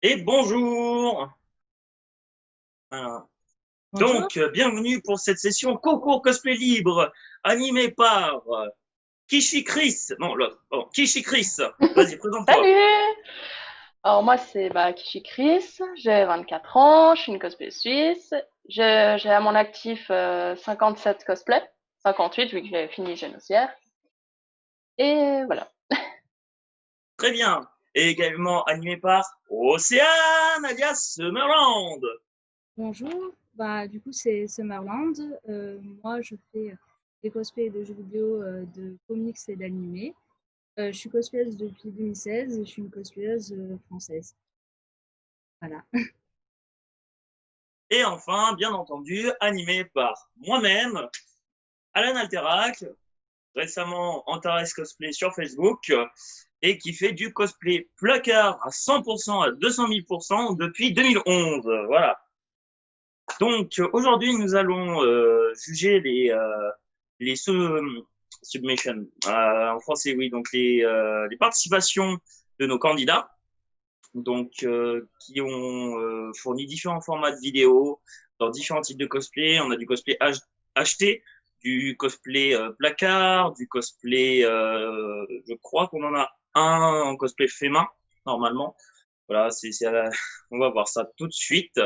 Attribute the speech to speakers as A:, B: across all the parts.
A: Et bonjour. Voilà.
B: Bonjour.
A: Donc, bienvenue pour cette session concours cosplay libre animée par Kishi Chris. Non, l'autre. Bon, Kishi Chris. Vas-y, présente-toi.
B: Salut! Alors moi c'est Kishi Chris, j'ai 24 ans, je suis une cosplay suisse. J'ai à mon actif 57 cosplays, 58 vu que j'ai fini Génocière. Et voilà.
A: Très bien. Et également animé par Océane alias Summerland.
C: Bonjour, du coup c'est Summerland. Moi je fais des cosplays de jeux vidéo, de comics et d'animés. Je suis cosplayeuse depuis 2016 et je suis une cosplayeuse française. Voilà.
A: Et enfin, bien entendu, animé par moi-même, Alan Alterac, récemment Antares Cosplay sur Facebook, et qui fait du cosplay placard à 100%, à 200 000% depuis 2011. Voilà. Donc aujourd'hui, nous allons juger les submissions, en français, oui, donc les participations de nos candidats, donc qui ont fourni différents formats de vidéos dans différents types de cosplay. On a du cosplay acheté, du cosplay placard, du cosplay, je crois qu'on en a un en cosplay fait main normalement. Voilà, on va voir ça tout de suite.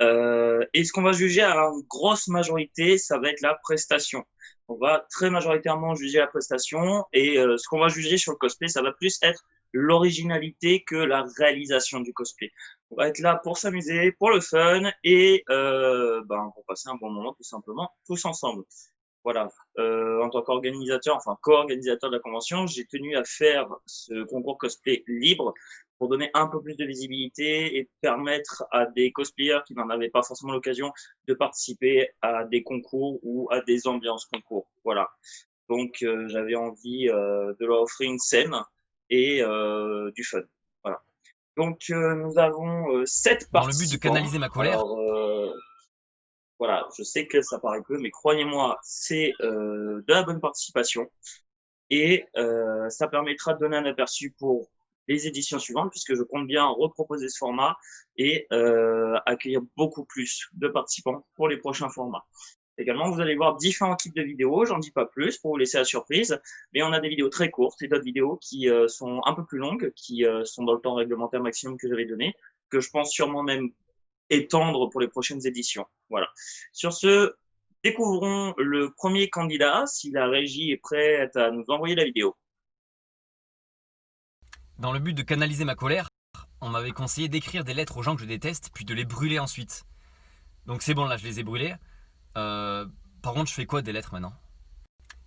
A: Et ce qu'on va juger à une grosse majorité, ça va être la prestation. On va très majoritairement juger la prestation et ce qu'on va juger sur le cosplay, ça va plus être l'originalité que la réalisation du cosplay. On va être là pour s'amuser, pour le fun et pour passer un bon moment tout simplement tous ensemble. Voilà. En tant qu'organisateur, enfin co-organisateur de la convention, j'ai tenu à faire ce concours cosplay libre pour donner un peu plus de visibilité et permettre à des cosplayers qui n'en avaient pas forcément l'occasion de participer à des concours ou à des ambiances concours. Voilà. Donc j'avais envie de leur offrir une scène et du fun. Voilà. Donc nous avons 7
D: Dans le but de
A: participants.
D: canaliser ma colère,
A: Alors voilà, je sais que ça paraît peu, mais croyez-moi, c'est de la bonne participation et ça permettra de donner un aperçu pour les éditions suivantes, puisque je compte bien reproposer ce format et accueillir beaucoup plus de participants pour les prochains formats. Également, vous allez voir différents types de vidéos, j'en dis pas plus pour vous laisser la surprise, mais on a des vidéos très courtes et d'autres vidéos qui sont un peu plus longues, qui sont dans le temps réglementaire maximum que j'avais donné, que je pense sûrement même étendre pour les prochaines éditions. Voilà. Sur ce, découvrons le premier candidat, si la régie est prête à nous envoyer la vidéo.
D: dans le but de canaliser ma colère, on m'avait conseillé d'écrire des lettres aux gens que je déteste, puis de les brûler ensuite. Donc c'est bon, là je les ai brûlées. Par contre, je fais quoi des lettres maintenant?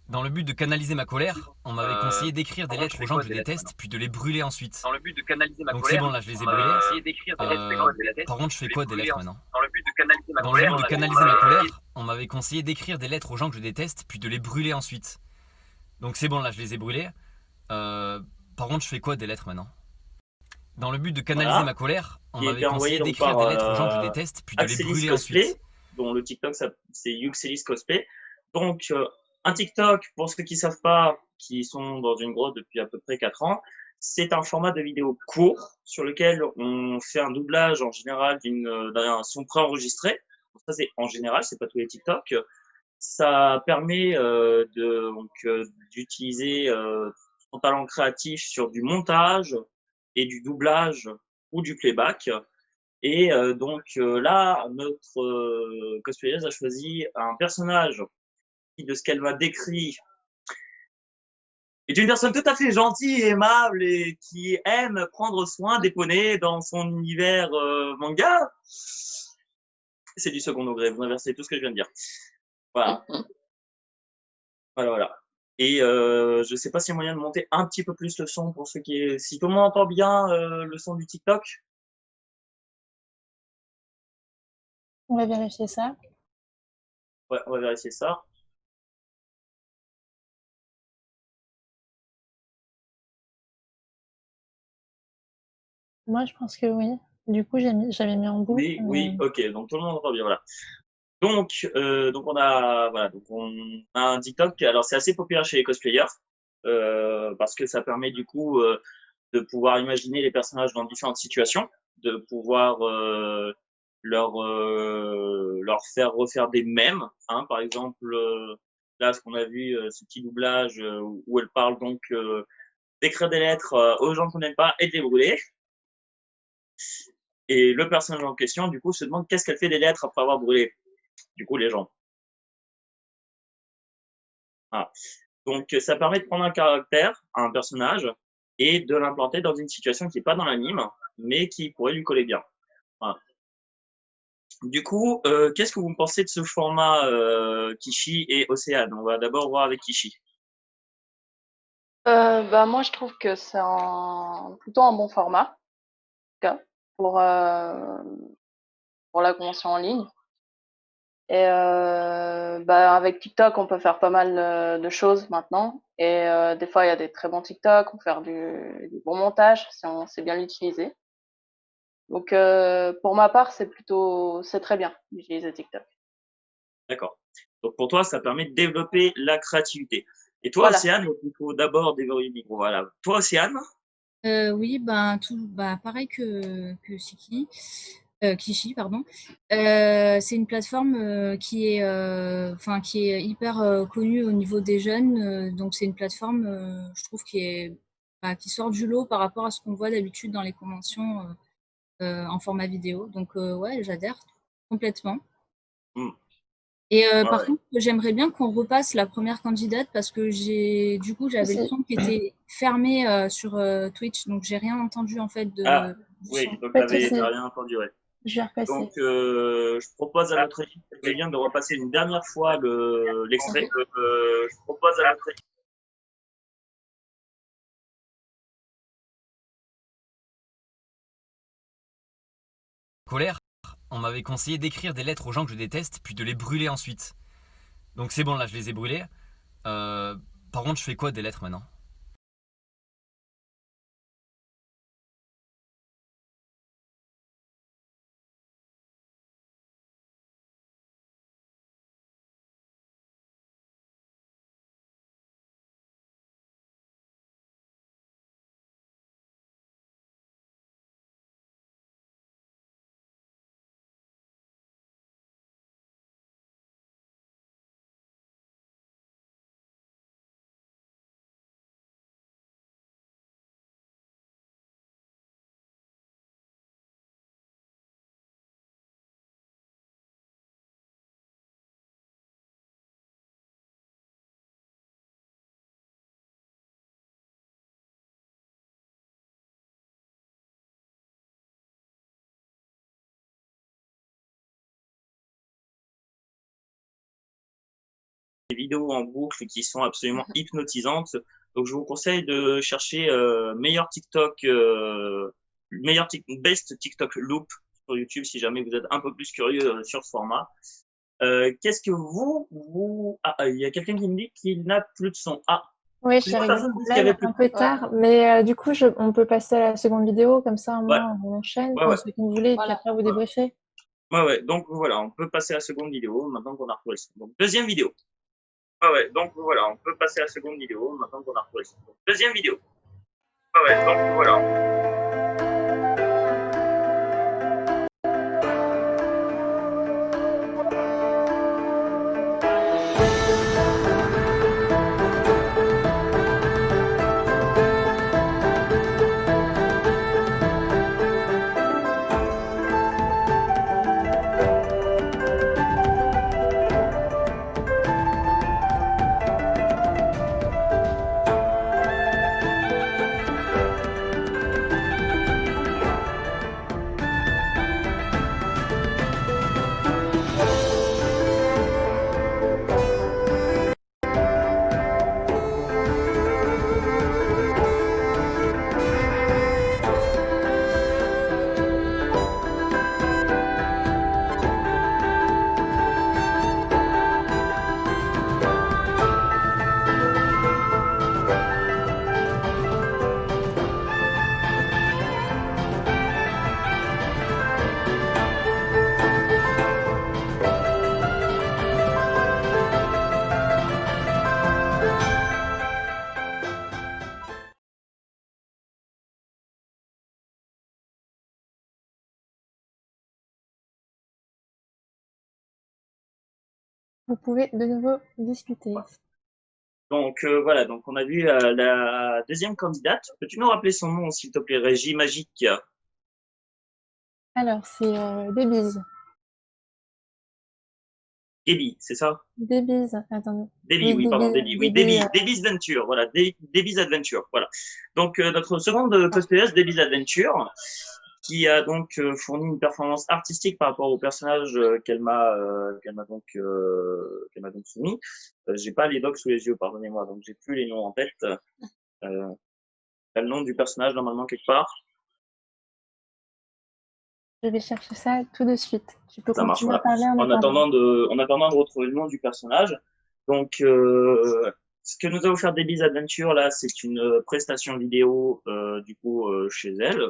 D: Dans le but de canaliser ma colère, on m'avait conseillé d'écrire des lettres aux gens que je déteste, puis de les brûler ensuite.
B: Dans le but de canaliser ma
D: Donc c'est
B: colère,
D: bon, là je les ai
B: on m'a
D: brûlées.
B: essayé d'écrire des lettres de la tête.
D: Par contre, je fais quoi des lettres maintenant?
B: Dans le but de canaliser ma
D: Dans le
B: colère,
D: but de
B: on
D: canaliser ma
B: m'a
D: colère, on m'avait conseillé d'écrire des lettres aux gens que je déteste, puis de les brûler ensuite. Donc c'est bon, là je les ai brûlées. Par contre, je fais quoi des lettres maintenant? Dans le but de canaliser ma
A: Voilà.
D: colère, on
A: Qui a été
D: m'avait
A: envoyé
D: conseillé
A: donc
D: d'écrire
A: par
D: des lettres aux gens que je déteste, puis de les
A: Axelis
D: brûler
A: Cosplay,
D: ensuite.
A: dont le TikTok c'est Yuxelis Cosplay. Donc un TikTok, pour ceux qui savent pas, qui sont dans une grotte depuis à peu près 4 ans, c'est un format de vidéo court sur lequel on fait un doublage en général d'un son préenregistré. Donc ça c'est en général, c'est pas tous les TikTok. Ça permet d'utiliser son talent créatif sur du montage et du doublage ou du playback. Et là, notre cosplayeuse a choisi un personnage qui, de ce qu'elle m'a décrit, est une personne tout à fait gentille et aimable et qui aime prendre soin des poneys dans son univers manga. C'est du second degré, vous inversez tout ce que je viens de dire. Voilà, voilà, voilà. Et je sais pas s'il y a moyen de monter un petit peu plus le son pour ceux qui... Si tout le monde entend bien le son du TikTok.
E: On va vérifier ça.
A: Ouais, on va vérifier ça.
E: Moi, je pense que oui. Du coup, j'avais mis en boucle,
A: Oui,
E: mais
A: oui, ok, donc tout le monde entend bien, voilà. Donc on a, voilà, donc on a un TikTok. Alors c'est assez populaire chez les cosplayers parce que ça permet du coup de pouvoir imaginer les personnages dans différentes situations. de pouvoir leur faire refaire des mèmes, hein, par exemple, là, ce qu'on a vu, ce petit doublage où elle parle donc d'écrire des lettres aux gens qu'on n'aime pas et de les brûler. Et le personnage en question, du coup, se demande qu'est-ce qu'elle fait des lettres après avoir brûlé, du coup, les gens. Voilà. Donc, ça permet de prendre un caractère, un personnage, et de l'implanter dans une situation qui n'est pas dans l'anime, mais qui pourrait lui coller bien. Voilà. Du coup, qu'est-ce que vous pensez de ce format Kishi et Océane? On va d'abord voir avec Kishi.
B: Bah, moi, je trouve que c'est plutôt un bon format, en tout cas, pour la convention en ligne. Et bah, avec TikTok, on peut faire pas mal de choses maintenant. Et des fois, il y a des très bons TikTok, on peut faire du bon montage si on sait bien l'utiliser. Donc, pour ma part, c'est très bien d'utiliser TikTok.
A: D'accord. Donc, pour toi, ça permet de développer la créativité. Et toi,
B: Voilà.
A: Océane, il faut d'abord déverrouiller le micro. Voilà. Toi, Océane?
C: Oui, pareil que Kishi, pardon. C'est une plateforme qui est hyper connue au niveau des jeunes. Donc c'est une plateforme, je trouve, qui sort du lot par rapport à ce qu'on voit d'habitude dans les conventions en format vidéo. Donc ouais, j'adhère complètement.
A: Hmm.
C: Et par
A: Ouais.
C: contre, j'aimerais bien qu'on repasse la première candidate parce que j'avais le
E: Si.
C: son qui était fermé sur Twitch, donc j'ai rien entendu en fait
A: Ah,
C: du
A: oui,
C: son.
A: donc
E: Pas de souci.
A: t'as rien entendu, ouais.
E: Je vais repasser.
A: Donc, je propose à notre équipe, Julien, de repasser une dernière fois l'extrait. Je propose à notre équipe.
D: Colère, on m'avait conseillé d'écrire des lettres aux gens que je déteste, puis de les brûler ensuite. Donc c'est bon, là, je les ai brûlées. Par contre, je fais quoi des lettres maintenant?
A: Des vidéos en boucle qui sont absolument hypnotisantes. Donc, je vous conseille de chercher best TikTok loop sur YouTube si jamais vous êtes un peu plus curieux sur ce format. Qu'est-ce que il y a quelqu'un qui me dit qu'il n'a plus de son. Ah,
E: Oui,
A: plusieurs
E: j'ai
A: personnes disent qu'il y avait plus
E: un
A: de
E: peu tard, mais du coup, on peut passer à la seconde vidéo, comme ça, au
A: Ouais,
E: moins, on enchaîne,
A: ouais, ouais.
E: ce que vous voulez, et puis
B: Voilà.
E: après, vous débriefez.
A: Ouais, ouais. Donc, voilà, on peut passer à la seconde vidéo maintenant qu'on a retrouvé le son. Donc, deuxième vidéo. Ouais, ouais. Donc, voilà, on peut passer à la seconde vidéo maintenant qu'on a retrouvé le son. Donc, deuxième vidéo. Ouais, ouais. Donc, voilà.
E: Vous pouvez de nouveau discuter.
A: Donc voilà, donc on a vu la deuxième candidate. Peux-tu nous rappeler son nom, s'il te plaît? Régie Magique.
E: Alors, c'est Débise.
A: Debbie, c'est ça?
E: Débise, attendez.
A: Debbie, oui, pardon, Debbie. Oui,
E: Débis,
A: Debbie's Venture, voilà, Debbie's Adventure, voilà. Donc notre seconde cosplayeuse, Debbie's Adventure, qui a donc fourni une performance artistique par rapport au personnage qu'elle m'a donc soumis. J'ai pas les docs sous les yeux, pardonnez-moi, donc j'ai plus les noms en tête. T'as le nom du personnage normalement quelque part.
E: je vais chercher ça tout de suite. Tu peux
A: Ça marche,
E: continuer à
A: voilà.
E: parler en attendant.
A: En attendant de retrouver le nom du personnage. Donc, ce que nous a offert Debbie's Adventure, là, c'est une prestation vidéo, chez elle,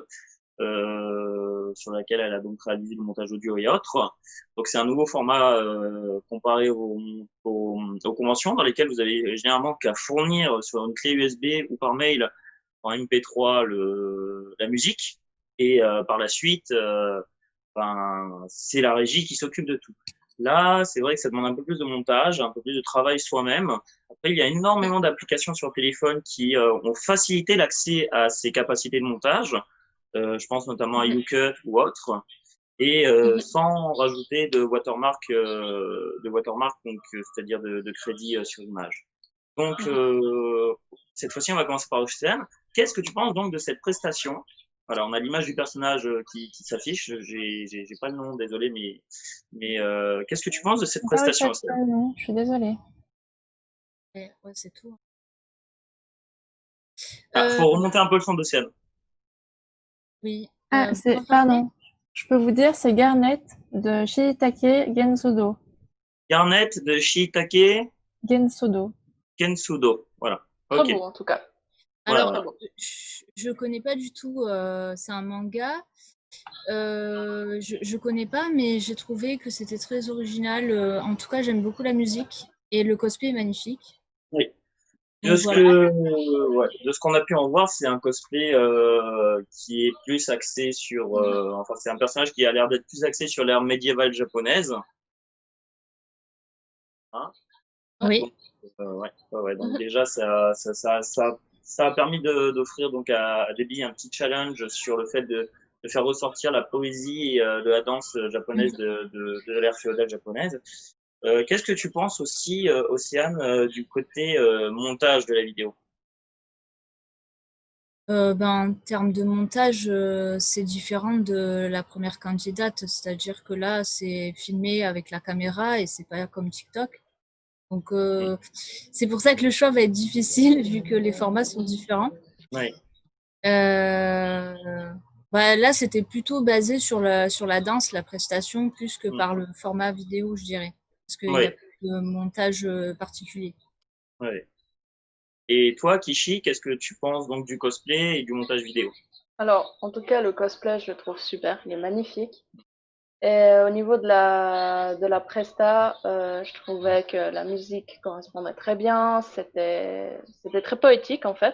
A: sur laquelle elle a donc réalisé le montage audio et autres. Donc, c'est un nouveau format, comparé aux conventions dans lesquelles vous avez généralement qu'à fournir sur une clé USB ou par mail en MP3 la musique. Et par la suite, c'est la régie qui s'occupe de tout. Là, c'est vrai que ça demande un peu plus de montage, un peu plus de travail soi-même. Après, il y a énormément d'applications sur téléphone qui ont facilité l'accès à ces capacités de montage. Je pense notamment à YouCut ou autres. Et sans rajouter de watermark, donc c'est-à-dire de crédit sur image. Donc, cette fois-ci, on va commencer par Océane. Qu'est-ce que tu penses donc de cette prestation? Voilà, on a l'image du personnage qui s'affiche. J'ai pas le nom, désolé, mais qu'est-ce que tu penses de cette
E: Ah oui,
A: prestation,
E: pas
A: Océane?
E: le nom, je suis désolée.
C: Ouais, c'est tout.
A: Ah,
C: Euh,
A: faut remonter un peu le son d'Océane.
C: oui.
E: Ah,
C: Vous
E: c'est,
C: m'entendez?
E: pardon. Je peux vous dire, c'est Garnet de Shiitake Gensudo.
A: Garnet de Shiitake
E: Gensudo.
A: Kensudo. Voilà.
B: Très
A: Ok.
B: beau en tout cas.
A: Voilà,
C: Alors,
B: Très
A: voilà.
B: beau.
C: je connais pas du tout. C'est un manga. Je connais pas, mais j'ai trouvé que c'était très original. En tout cas, j'aime beaucoup la musique et le cosplay est magnifique.
A: Oui.
C: Donc voilà.
A: De ce qu'on a pu en voir, c'est un cosplay qui est plus axé sur, enfin, c'est un personnage qui a l'air d'être plus axé sur l'ère médiévale japonaise. Hein.
C: Oui.
A: Donc, ouais. Donc déjà, ça a permis d'offrir donc à Debbie un petit challenge sur le fait de faire ressortir la poésie de la danse japonaise de l'ère féodale japonaise. Qu'est-ce que tu penses aussi, Océane, du côté montage de la vidéo?
C: En termes de montage, c'est différent de la première candidate, c'est-à-dire que là, c'est filmé avec la caméra et c'est pas comme TikTok. Donc, c'est pour ça que le choix va être difficile vu que les formats sont différents.
A: Oui,
C: Euh, là, c'était plutôt basé sur la danse, la prestation, plus que par le format vidéo, je dirais. Parce qu'il n'y a
A: oui,
C: pas de montage particulier.
A: oui. Et toi, Kishi, qu'est-ce que tu penses donc du cosplay et du montage vidéo?
B: Alors, en tout cas, le cosplay, je le trouve super. Il est magnifique. Et au niveau de la presta, je trouvais que la musique correspondait très bien. C'était très poétique, en fait.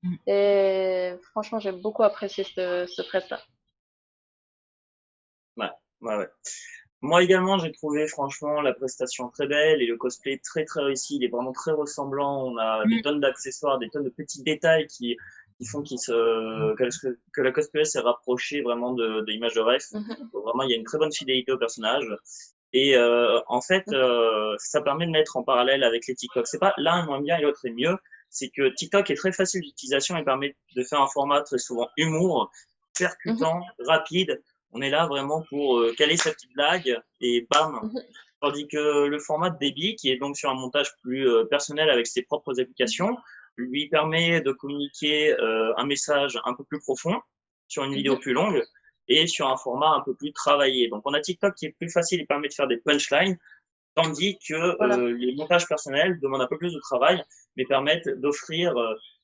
C: Mm.
B: Et franchement, j'ai beaucoup apprécié ce presta.
A: Ouais, ouais. Moi également, j'ai trouvé franchement la prestation très belle et le cosplay très très réussi. Il est vraiment très ressemblant. On a des
C: Mm.
A: tonnes d'accessoires, des tonnes de petits détails qui font que la cosplayer s'est rapprochée vraiment de l'image de ref.
B: Mhm.
A: Donc, vraiment, il y a une très bonne fidélité au personnage. Et en fait, ça permet de mettre en parallèle avec les TikTok. C'est pas l'un est moins bien et l'autre est mieux. C'est que TikTok est très facile d'utilisation et permet de faire un format très souvent humour,
B: Mhm.
A: percutant, rapide. On est là vraiment pour caler sa petite blague et bam.
B: Mhm.
A: Tandis que le format de Baby, qui est donc sur un montage plus personnel avec ses propres applications, lui permet de communiquer un message un peu plus profond sur une vidéo
B: Mhm.
A: plus longue et sur un format un peu plus travaillé. Donc on a TikTok qui est plus facile et permet de faire des punchlines, tandis que
B: Voilà.
A: les montages personnels demandent un peu plus de travail, mais permettent d'offrir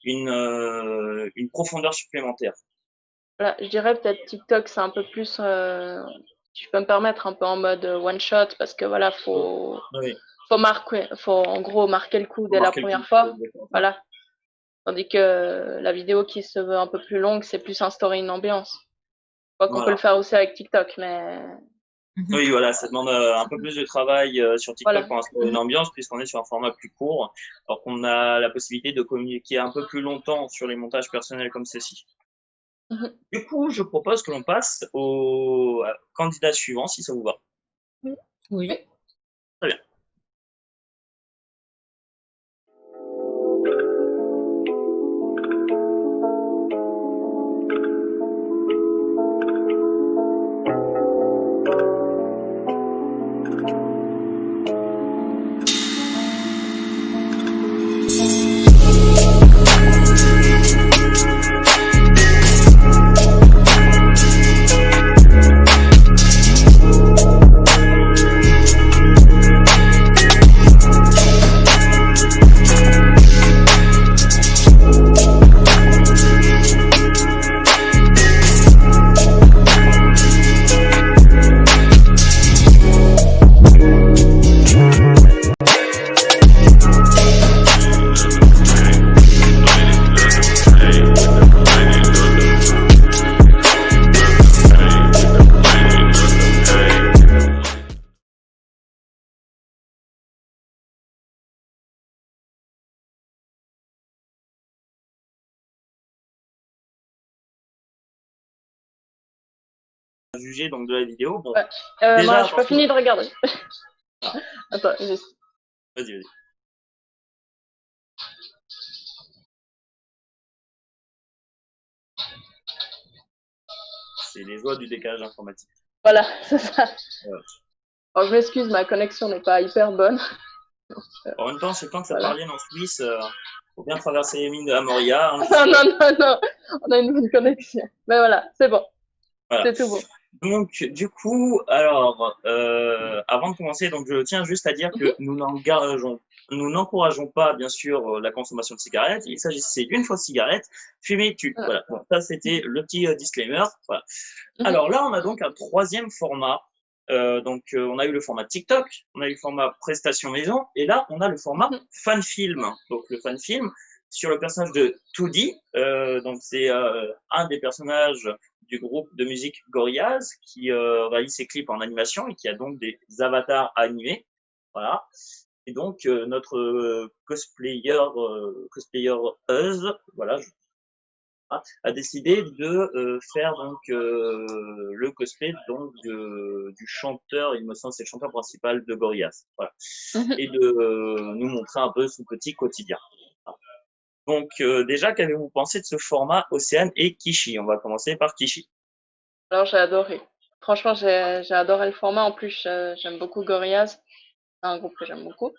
A: une profondeur supplémentaire.
B: Voilà, je dirais peut-être TikTok, c'est un peu plus, si je peux me permettre, un peu en mode one shot parce que voilà,
A: Oui,
B: faut en gros marquer le coup
A: faut
B: dès la
A: marquer le
B: première
A: coup.
B: fois. Voilà. Tandis que la vidéo qui se veut un peu plus longue, c'est plus instaurer une ambiance. Je crois qu'on peut le
A: Voilà.
B: faire aussi avec TikTok, mais
A: Oui, voilà, ça demande un peu plus de travail sur TikTok
B: Voilà.
A: pour installer une ambiance, puisqu'on est sur un format plus court, alors qu'on a la possibilité de communiquer un peu plus longtemps sur les montages personnels comme ceci.
B: Mhm.
A: Du coup, je propose que l'on passe au candidat suivant, si ça vous va.
C: Oui.
B: Oui.
A: Très bien. Juger donc de la vidéo. Bon,
B: Ouais.
A: déjà,
B: Moi, je suis pas
A: attention.
B: fini de regarder.
A: Ah.
B: Attends, juste.
A: Vas-y. C'est les joies du décalage informatique.
B: Voilà, c'est ça.
A: Ouais.
B: Alors, je m'excuse, ma connexion n'est pas hyper bonne.
A: En même temps, c'est le temps que ça
B: Voilà.
A: parvienne en Suisse. Faut bien traverser les mines de la Moria. Hein,
B: Non, on a une bonne connexion. Mais voilà, c'est bon.
A: voilà.
B: C'est tout bon.
A: Donc, du coup, alors, avant de commencer, donc je tiens juste à dire que nous n'encourageons pas, bien sûr, la consommation de cigarettes. Il s'agissait d'une fausse cigarette. Fumer tue. Voilà. Bon, ça, c'était le petit disclaimer. Voilà. Alors là, on a donc un troisième format. On a eu le format TikTok, on a eu le format prestation maison, et là, on a le format fan film. Donc, le fan film sur le personnage de 2D. Donc, c'est un des personnages du groupe de musique Gorillaz qui réalise ses clips en animation et qui a donc des avatars animés. Voilà. Et donc, notre cosplayeuse, voilà, a décidé de faire donc le cosplay donc du chanteur, il me semble c'est le chanteur principal de Gorillaz, voilà, et de nous montrer un peu son petit quotidien. Voilà. Donc déjà, qu'avez-vous pensé de ce format Océane et Kishi? On va commencer par Kishi.
B: Alors, j'ai adoré. Franchement, j'ai adoré le format. En plus, j'aime beaucoup Gorillaz. C'est un groupe que j'aime beaucoup.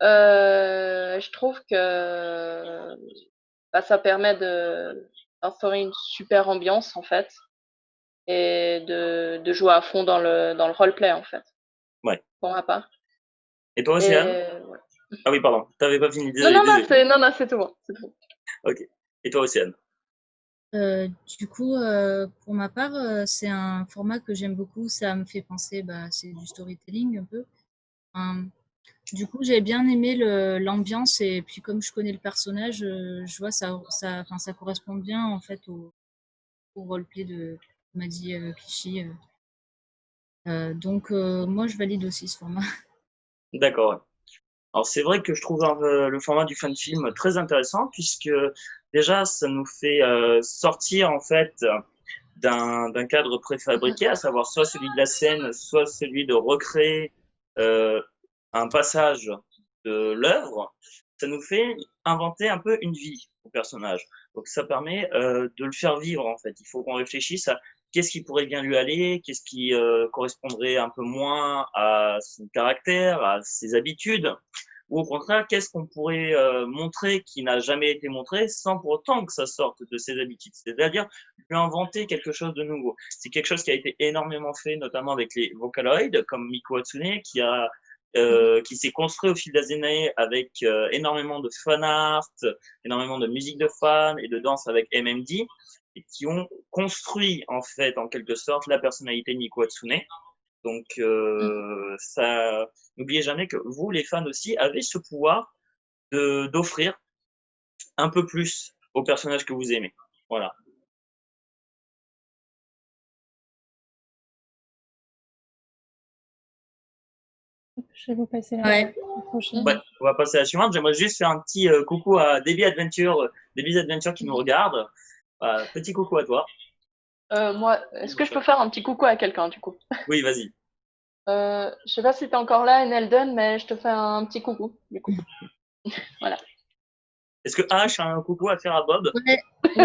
B: Je trouve que ça permet d'instaurer une super ambiance, en fait, et de jouer à fond dans le roleplay, en fait,
A: Ouais.
B: pour ma part.
A: Et toi, Océane?
B: Ouais.
A: Ah oui, pardon, t'avais pas fini.
B: Non,
A: Désolé.
B: non, c'est tout bon. C'est tout bon.
A: Ok. Et toi, Océane?
C: Du coup, pour ma part, c'est un format que j'aime beaucoup. Ça me fait penser, c'est du storytelling un peu. Du coup, j'ai bien aimé l'ambiance et puis comme je connais le personnage, je vois ça correspond bien en fait au roleplay de m'a dit Kishi. Donc moi, je valide aussi ce format.
A: D'accord. Alors c'est vrai que je trouve le format du fan film très intéressant puisque déjà ça nous fait sortir en fait d'un cadre préfabriqué, à savoir soit celui de la scène, soit celui de recréer euh, un passage de l'œuvre. Ça nous fait inventer un peu une vie au personnage. Donc ça permet de le faire vivre en fait. Il faut qu'on réfléchisse à qu'est-ce qui pourrait bien lui aller, qu'est-ce qui correspondrait un peu moins à son caractère, à ses habitudes, ou au contraire, qu'est-ce qu'on pourrait montrer qui n'a jamais été montré sans pour autant que ça sorte de ses habitudes. C'est-à-dire lui inventer quelque chose de nouveau. C'est quelque chose qui a été énormément fait, notamment avec les Vocaloid, comme Miku Hatsune, qui s'est construit au fil des années avec énormément de fan art, énormément de musique de fans et de danse avec MMD, et qui ont construit en fait, en quelque sorte, la personnalité de Miku Hatsune. Donc, ça, n'oubliez jamais que vous, les fans aussi, avez ce pouvoir d'offrir un peu plus au personnage que vous aimez. Voilà.
E: Je vais vous passer la
C: Ouais.
E: prochaine.
A: Ouais, on va passer à la suivante. J'aimerais juste faire un petit coucou à Debbie Adventure qui nous regarde. Petit coucou à toi.
B: Moi, est-ce que je peux faire un petit coucou à quelqu'un du coup?
A: Oui, vas-y.
B: Je sais pas si t'es encore là, Nelden, mais je te fais un petit coucou du coup. Voilà.
A: Est-ce que H a un coucou à faire à Bob?
C: Ouais. Du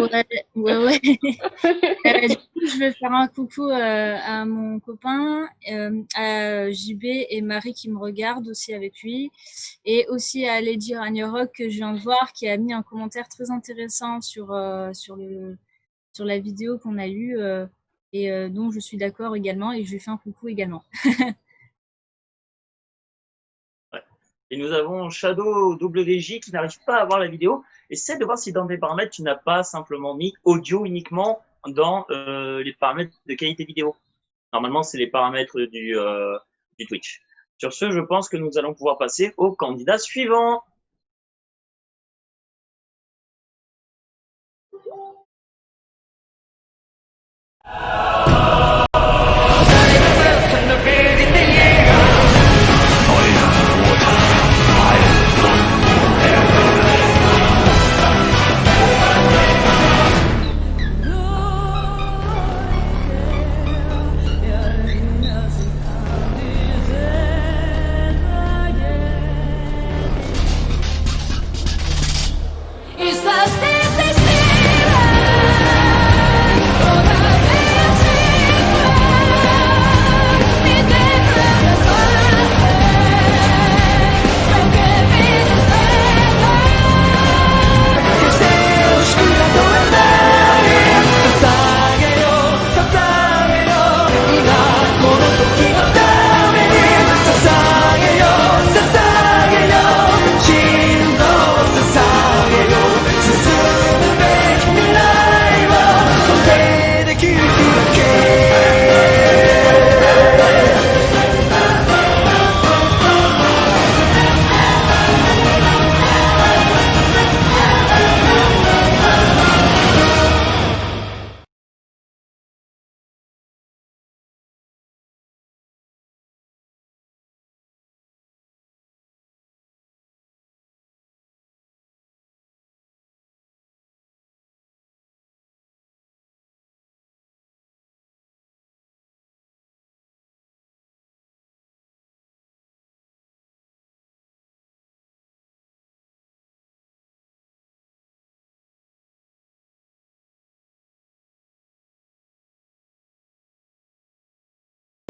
C: coup, je vais faire un coucou à mon copain, à JB et Marie qui me regardent aussi avec lui, et aussi à Lady Ragnarok que je viens de voir, qui a mis un commentaire très intéressant sur la vidéo qu'on a eue, et dont je suis d'accord également, et je lui fais un coucou également.
A: Et nous avons Shadow WJ qui n'arrive pas à voir la vidéo. Essaie de voir si dans tes paramètres, tu n'as pas simplement mis audio uniquement dans les paramètres de qualité vidéo. Normalement, c'est les paramètres du Twitch. Sur ce, je pense que nous allons pouvoir passer au candidat suivant.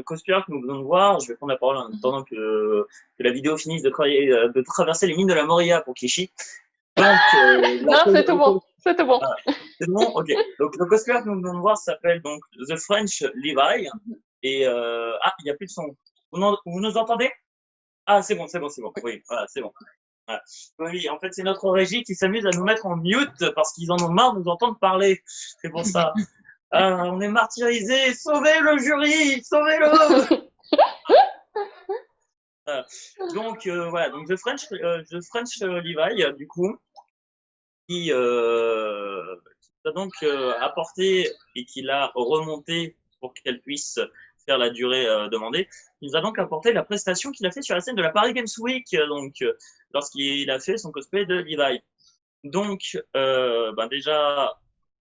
A: Le cosplayer que nous venons de voir, je vais prendre la parole en attendant que la vidéo finisse de traverser les mines de la Moria pour Kishi. Donc,
B: Non, c'est tout bon. C'est tout bon.
A: C'est bon, ok. Donc le cosplayer que nous venons de voir s'appelle donc The French Levi. Et il n'y a plus de son. Vous nous entendez? Ah, c'est bon. Oui, voilà, c'est bon. Voilà. Oui, en fait, c'est notre régie qui s'amuse à nous mettre en mute parce qu'ils en ont marre de nous entendre parler. C'est pour ça. On est martyrisés. Sauvez le jury, sauvez-le. Donc voilà, donc The French Levi, du coup, qui a donc apporté et qui l'a remonté pour qu'elle puisse faire la durée demandée. Il nous a donc apporté la prestation qu'il a fait sur la scène de la Paris Games Week, lorsqu'il a fait son cosplay de Levi. Donc, déjà,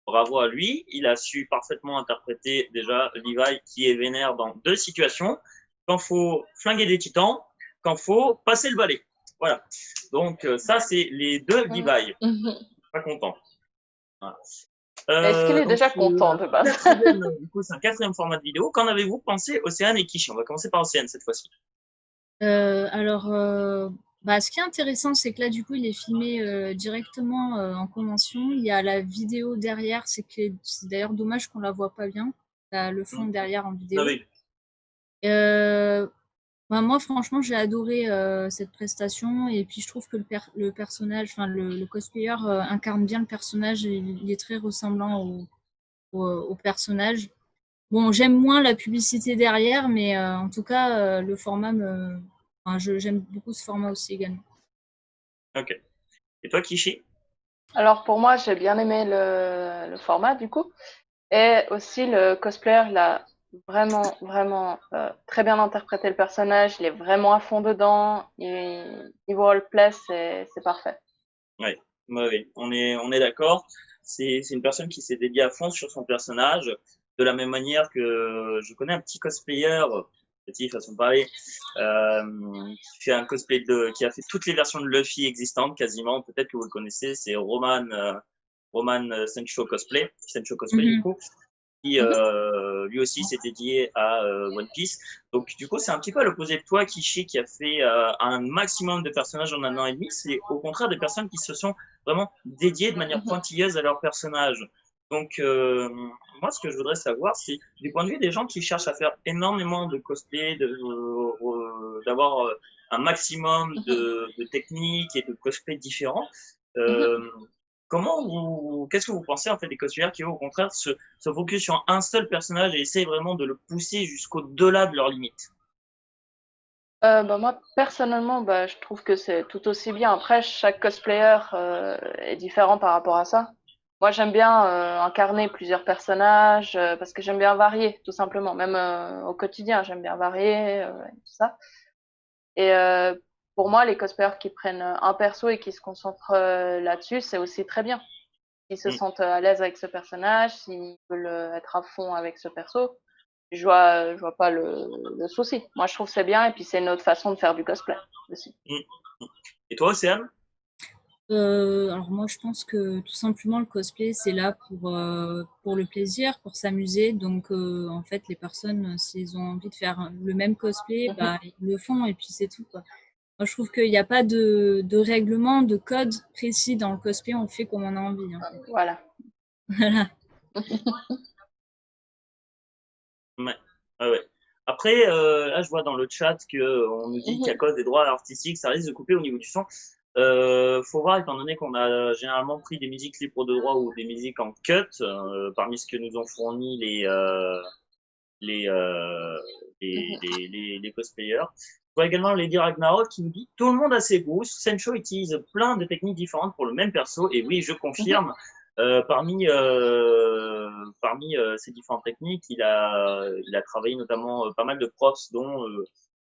A: bravo à lui. Il a su parfaitement interpréter déjà Levi qui est vénère dans deux situations. Quand faut flinguer des titans, quand faut passer le balai. Voilà. Donc, ça, c'est les deux Levi. Pas content. Voilà.
B: Est-ce qu'il est déjà content de base?
A: Du coup, c'est un quatrième format de vidéo. Qu'en avez-vous pensé, Océane et Kishi? On va commencer par Océane cette fois-ci.
C: Ce qui est intéressant, c'est que là, du coup, il est filmé directement en convention. Il y a la vidéo derrière. C'est d'ailleurs dommage qu'on la voit pas bien. Le fond derrière en vidéo.
A: Ah oui.
C: Moi, franchement, j'ai adoré cette prestation. Et puis, je trouve que le personnage, enfin, le cosplayer incarne bien le personnage. Il est très ressemblant au personnage. Bon, j'aime moins la publicité derrière, mais en tout cas, le format j'aime beaucoup ce format aussi également.
A: Ok. Et toi, Kishi?
B: Alors pour moi, j'ai bien aimé le format du coup. Et aussi le cosplayer, vraiment, vraiment très bien interprété le personnage. Il est vraiment à fond dedans. Niveau roleplay, c'est parfait.
A: Ouais, ouais, ouais. On est d'accord. C'est une personne qui s'est dédiée à fond sur son personnage, de la même manière que je connais un petit cosplayer, petit façon de parler, qui fait un cosplay qui a fait toutes les versions de Luffy existantes quasiment. Peut-être que vous le connaissez, c'est Roman Sencho Cosplay du
C: Mhm.
A: coup qui lui aussi s'est dédié à One Piece. Donc du coup, c'est un petit peu à l'opposé de toi, Kishi, qui a fait un maximum de personnages en 1 an et demi. C'est au contraire des personnes qui se sont vraiment dédiées de manière
B: Mhm.
A: pointilleuse à leur personnage. Donc moi, ce que je voudrais savoir, c'est du point de vue des gens qui cherchent à faire énormément de cosplay, d'avoir un maximum
B: Mhm.
A: de techniques et de cosplays différents.
B: Mhm.
A: Euh, qu'est-ce que vous pensez en fait des cosplayers qui au contraire se focus sur un seul personnage et essayent vraiment de le pousser jusqu'au-delà de leurs limites?
B: Bah, moi, personnellement, bah, je trouve que c'est tout aussi bien. Après, chaque cosplayer est différent par rapport à ça. Moi, j'aime bien incarner plusieurs personnages parce que j'aime bien varier, tout simplement. Même au quotidien, j'aime bien varier et tout ça. Et pour moi, les cosplayers qui prennent un perso et qui se concentrent là-dessus, c'est aussi très bien. S'ils se
A: Mm.
B: sentent à l'aise avec ce personnage, s'ils veulent être à fond avec ce perso, je vois pas le souci. Moi, je trouve que c'est bien et puis c'est une autre façon de faire du cosplay aussi.
A: Mm. Et toi, Océane?
C: Alors moi, je pense que tout simplement le cosplay, c'est là pour le plaisir, pour s'amuser. Donc en fait, les personnes, s'ils ont envie de faire le même cosplay,
B: Mhm.
C: bah, ils le font et puis c'est tout, quoi. Moi, je trouve qu'il n'y a pas de règlement, de code précis dans le cosplay. On fait comme on a envie, en fait.
B: Voilà.
C: Voilà.
A: Ouais. Ouais, ouais. Après, là, je vois dans le chat que on nous dit qu'à
B: Mhm.
A: cause des droits artistiques, ça risque de couper au niveau du son. Faut voir, étant donné qu'on a généralement pris des musiques libres de droit ou des musiques en cut, parmi ce que nous ont fourni les, euh,
B: Mhm.
A: les cosplayers. Je vois également Lady Ragnarok qui nous dit tout le monde a ses goûts. Sencho utilise plein de techniques différentes pour le même perso. Et oui, je
B: Mhm.
A: confirme. Parmi ces différentes techniques, il a travaillé notamment pas mal de props, dont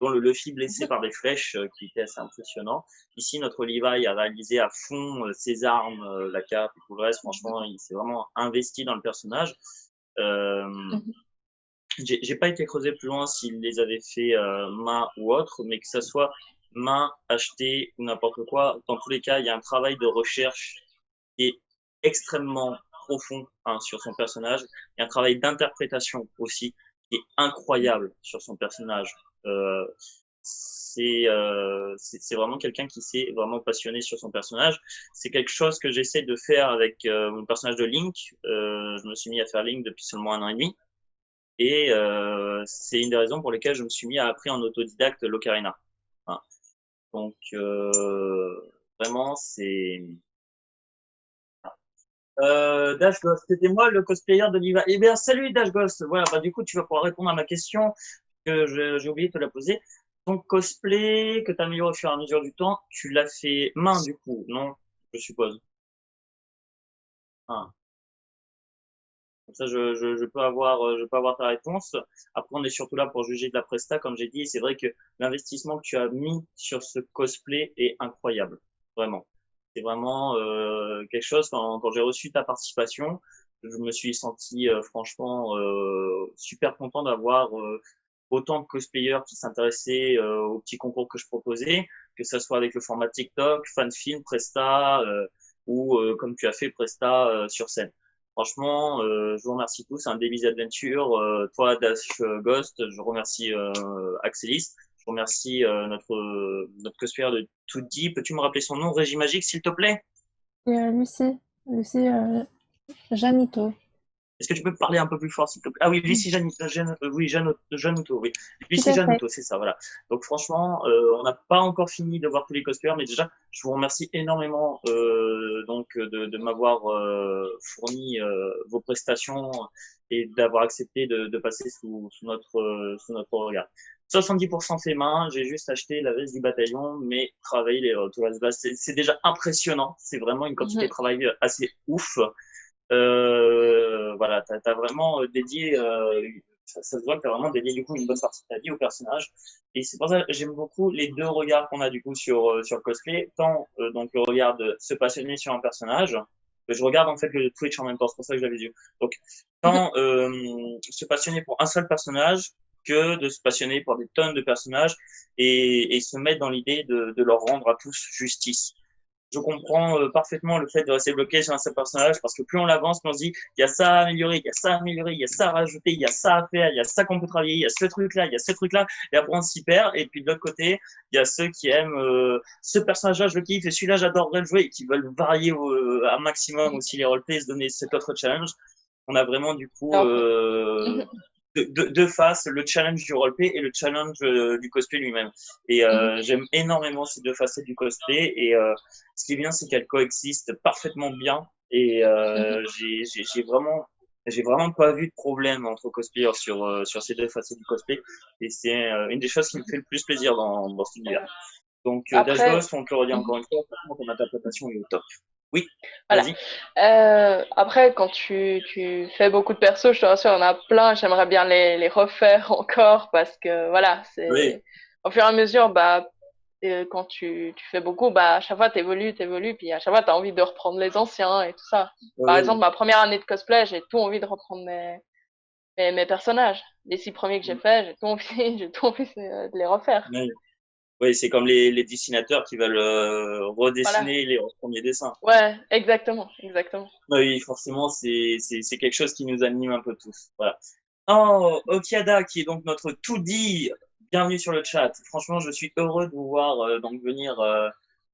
A: le Luffy blessé
B: Mhm.
A: par des flèches, qui était assez impressionnant. Ici, notre Levi a réalisé à fond ses armes, la cape et tout le reste. Franchement, il s'est vraiment investi dans le personnage. Euh,
B: Mhm.
A: j'ai pas été creusé plus loin s'il les avait fait main ou autre, mais que ça soit main, acheté ou n'importe quoi, dans tous les cas, il y a un travail de recherche qui est extrêmement profond sur son personnage. Il y a un travail d'interprétation aussi qui est incroyable sur son personnage. Euh, c'est vraiment quelqu'un qui s'est vraiment passionné sur son personnage. C'est quelque chose que j'essaie de faire avec mon personnage de Link. Je me suis mis à faire Link depuis seulement 1 an et demi. Et c'est une des raisons pour lesquelles je me suis mis à apprendre en autodidacte l'ocarina. Voilà. Donc vraiment, c'est Dash Ghost, c'était moi le cosplayer de Liva. Eh bien, salut Dash Ghost. Voilà, bah du coup, tu vas pouvoir répondre à ma question que j'ai oublié de te la poser. Ton cosplay que tu améliores au fur et à mesure du temps, tu l'as fait main du coup, non? Je suppose. Ah. Comme ça, je peux avoir ta réponse. Après, on est surtout là pour juger de la presta, comme j'ai dit. Et c'est vrai que l'investissement que tu as mis sur ce cosplay est incroyable. Vraiment. C'est vraiment quelque chose. Quand j'ai reçu ta participation, je me suis senti franchement super content d'avoir autant de cosplayers qui s'intéressaient aux petits concours que je proposais, que ça soit avec le format TikTok, fanfilm, Presta, ou comme tu as fait Presta sur scène. Franchement, je vous remercie tous. Un Davis Adventure, toi Dash Ghost, je remercie Axelis, je remercie notre cosplayer de Toudi. Peux-tu me rappeler son nom, Régie Magique, s'il te plaît?
E: Et Lucie Janito.
A: Est-ce que tu peux parler un peu plus fort, s'il te plaît? Ah oui,
E: Mm.
A: Lucie oui, Januto, oui.
E: Tout
A: Lucie
E: à fait.
A: Januto, c'est ça, voilà. Donc franchement, on n'a pas encore fini de voir tous les cosplayers, mais déjà, je vous remercie énormément de m'avoir fourni vos prestations et d'avoir accepté de passer sous notre regard. 70% fait main, j'ai juste acheté la veste du bataillon, mais travailler tout le reste, c'est déjà impressionnant. C'est vraiment une quantité de
B: Mhm.
A: travail assez ouf. Voilà, t'as vraiment dédié ça se voit que tu as vraiment dédié du coup une bonne partie de ta vie au personnage. Et c'est pour ça que j'aime beaucoup les deux regards qu'on a du coup sur le cosplay. Tant donc le regard de se passionner sur un personnage, que je regarde en fait le Twitch en même temps, c'est pour ça que je l'avais vu. Donc tant se passionner pour un seul personnage que de se passionner pour des tonnes de personnages et se mettre dans l'idée de leur rendre à tous justice. Je comprends parfaitement le fait de rester bloqué sur un seul personnage parce que plus on avance, plus on se dit il y a ça à améliorer, il y a ça à améliorer, il y a ça à rajouter, il y a ça à faire, il y a ça qu'on peut travailler, il y a ce truc-là, il y a ce truc-là, et après on s'y perd. Et puis de l'autre côté, il y a ceux qui aiment ce personnage-là, je le kiffe, et celui-là, j'adorerais le jouer, et qui veulent varier un maximum aussi les roleplays, se donner cet autre challenge. On a vraiment du coup deux faces, le challenge du roleplay et le challenge du cosplay lui-même. Et j'aime énormément ces deux facettes du cosplay. Et ce qui est bien, c'est qu'elles coexistent parfaitement bien. Et j'ai vraiment pas vu de problème entre cosplayers sur ces deux facettes du cosplay. Et c'est une des choses qui me fait le plus plaisir dans cet univers. Donc,
B: Après,
A: Dashboss, on te le redit encore une fois, franchement, ton interprétation est au top. Oui,
B: voilà.
A: vas-y.
B: Après, quand tu fais beaucoup de persos, je te rassure, il y en a plein, j'aimerais bien les refaire encore parce que voilà,
A: Oui.
B: au fur et à mesure, quand tu fais beaucoup, à chaque fois t'évolues, puis à chaque fois t'as envie de reprendre les anciens et tout ça. Par
A: Oui.
B: exemple, ma première année de cosplay, j'ai tout envie de reprendre mes personnages. Les 6 premiers que j'ai faits, j'ai tout envie, de les refaire.
A: Oui. Oui, c'est comme les dessinateurs qui veulent redessiner les premiers dessins.
B: Ouais, exactement.
A: Oui, forcément, c'est quelque chose qui nous anime un peu tous. Voilà. Oh, Okiada, qui est donc notre tout dit, bienvenue sur le chat. Franchement, je suis heureux de vous voir donc venir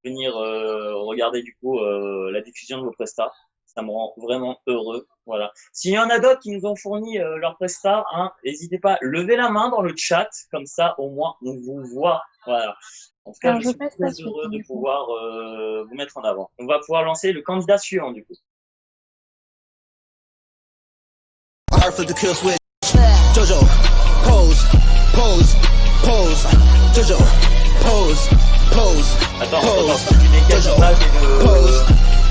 A: regarder du coup la diffusion de vos prestats. Ça me rend vraiment heureux. Voilà. S'il y en a d'autres qui nous ont fourni leurs prestats, n'hésitez pas, levez la main dans le chat, comme ça au moins on vous voit. Voilà. En tout cas,
E: Alors,
A: je suis très heureux de pouvoir vous mettre en avant. On va pouvoir lancer le candidat suivant du coup.
F: For the kill switch. Jojo, pose, pose, pose. Jojo, pose, pose.
A: Attends, tu décales l'image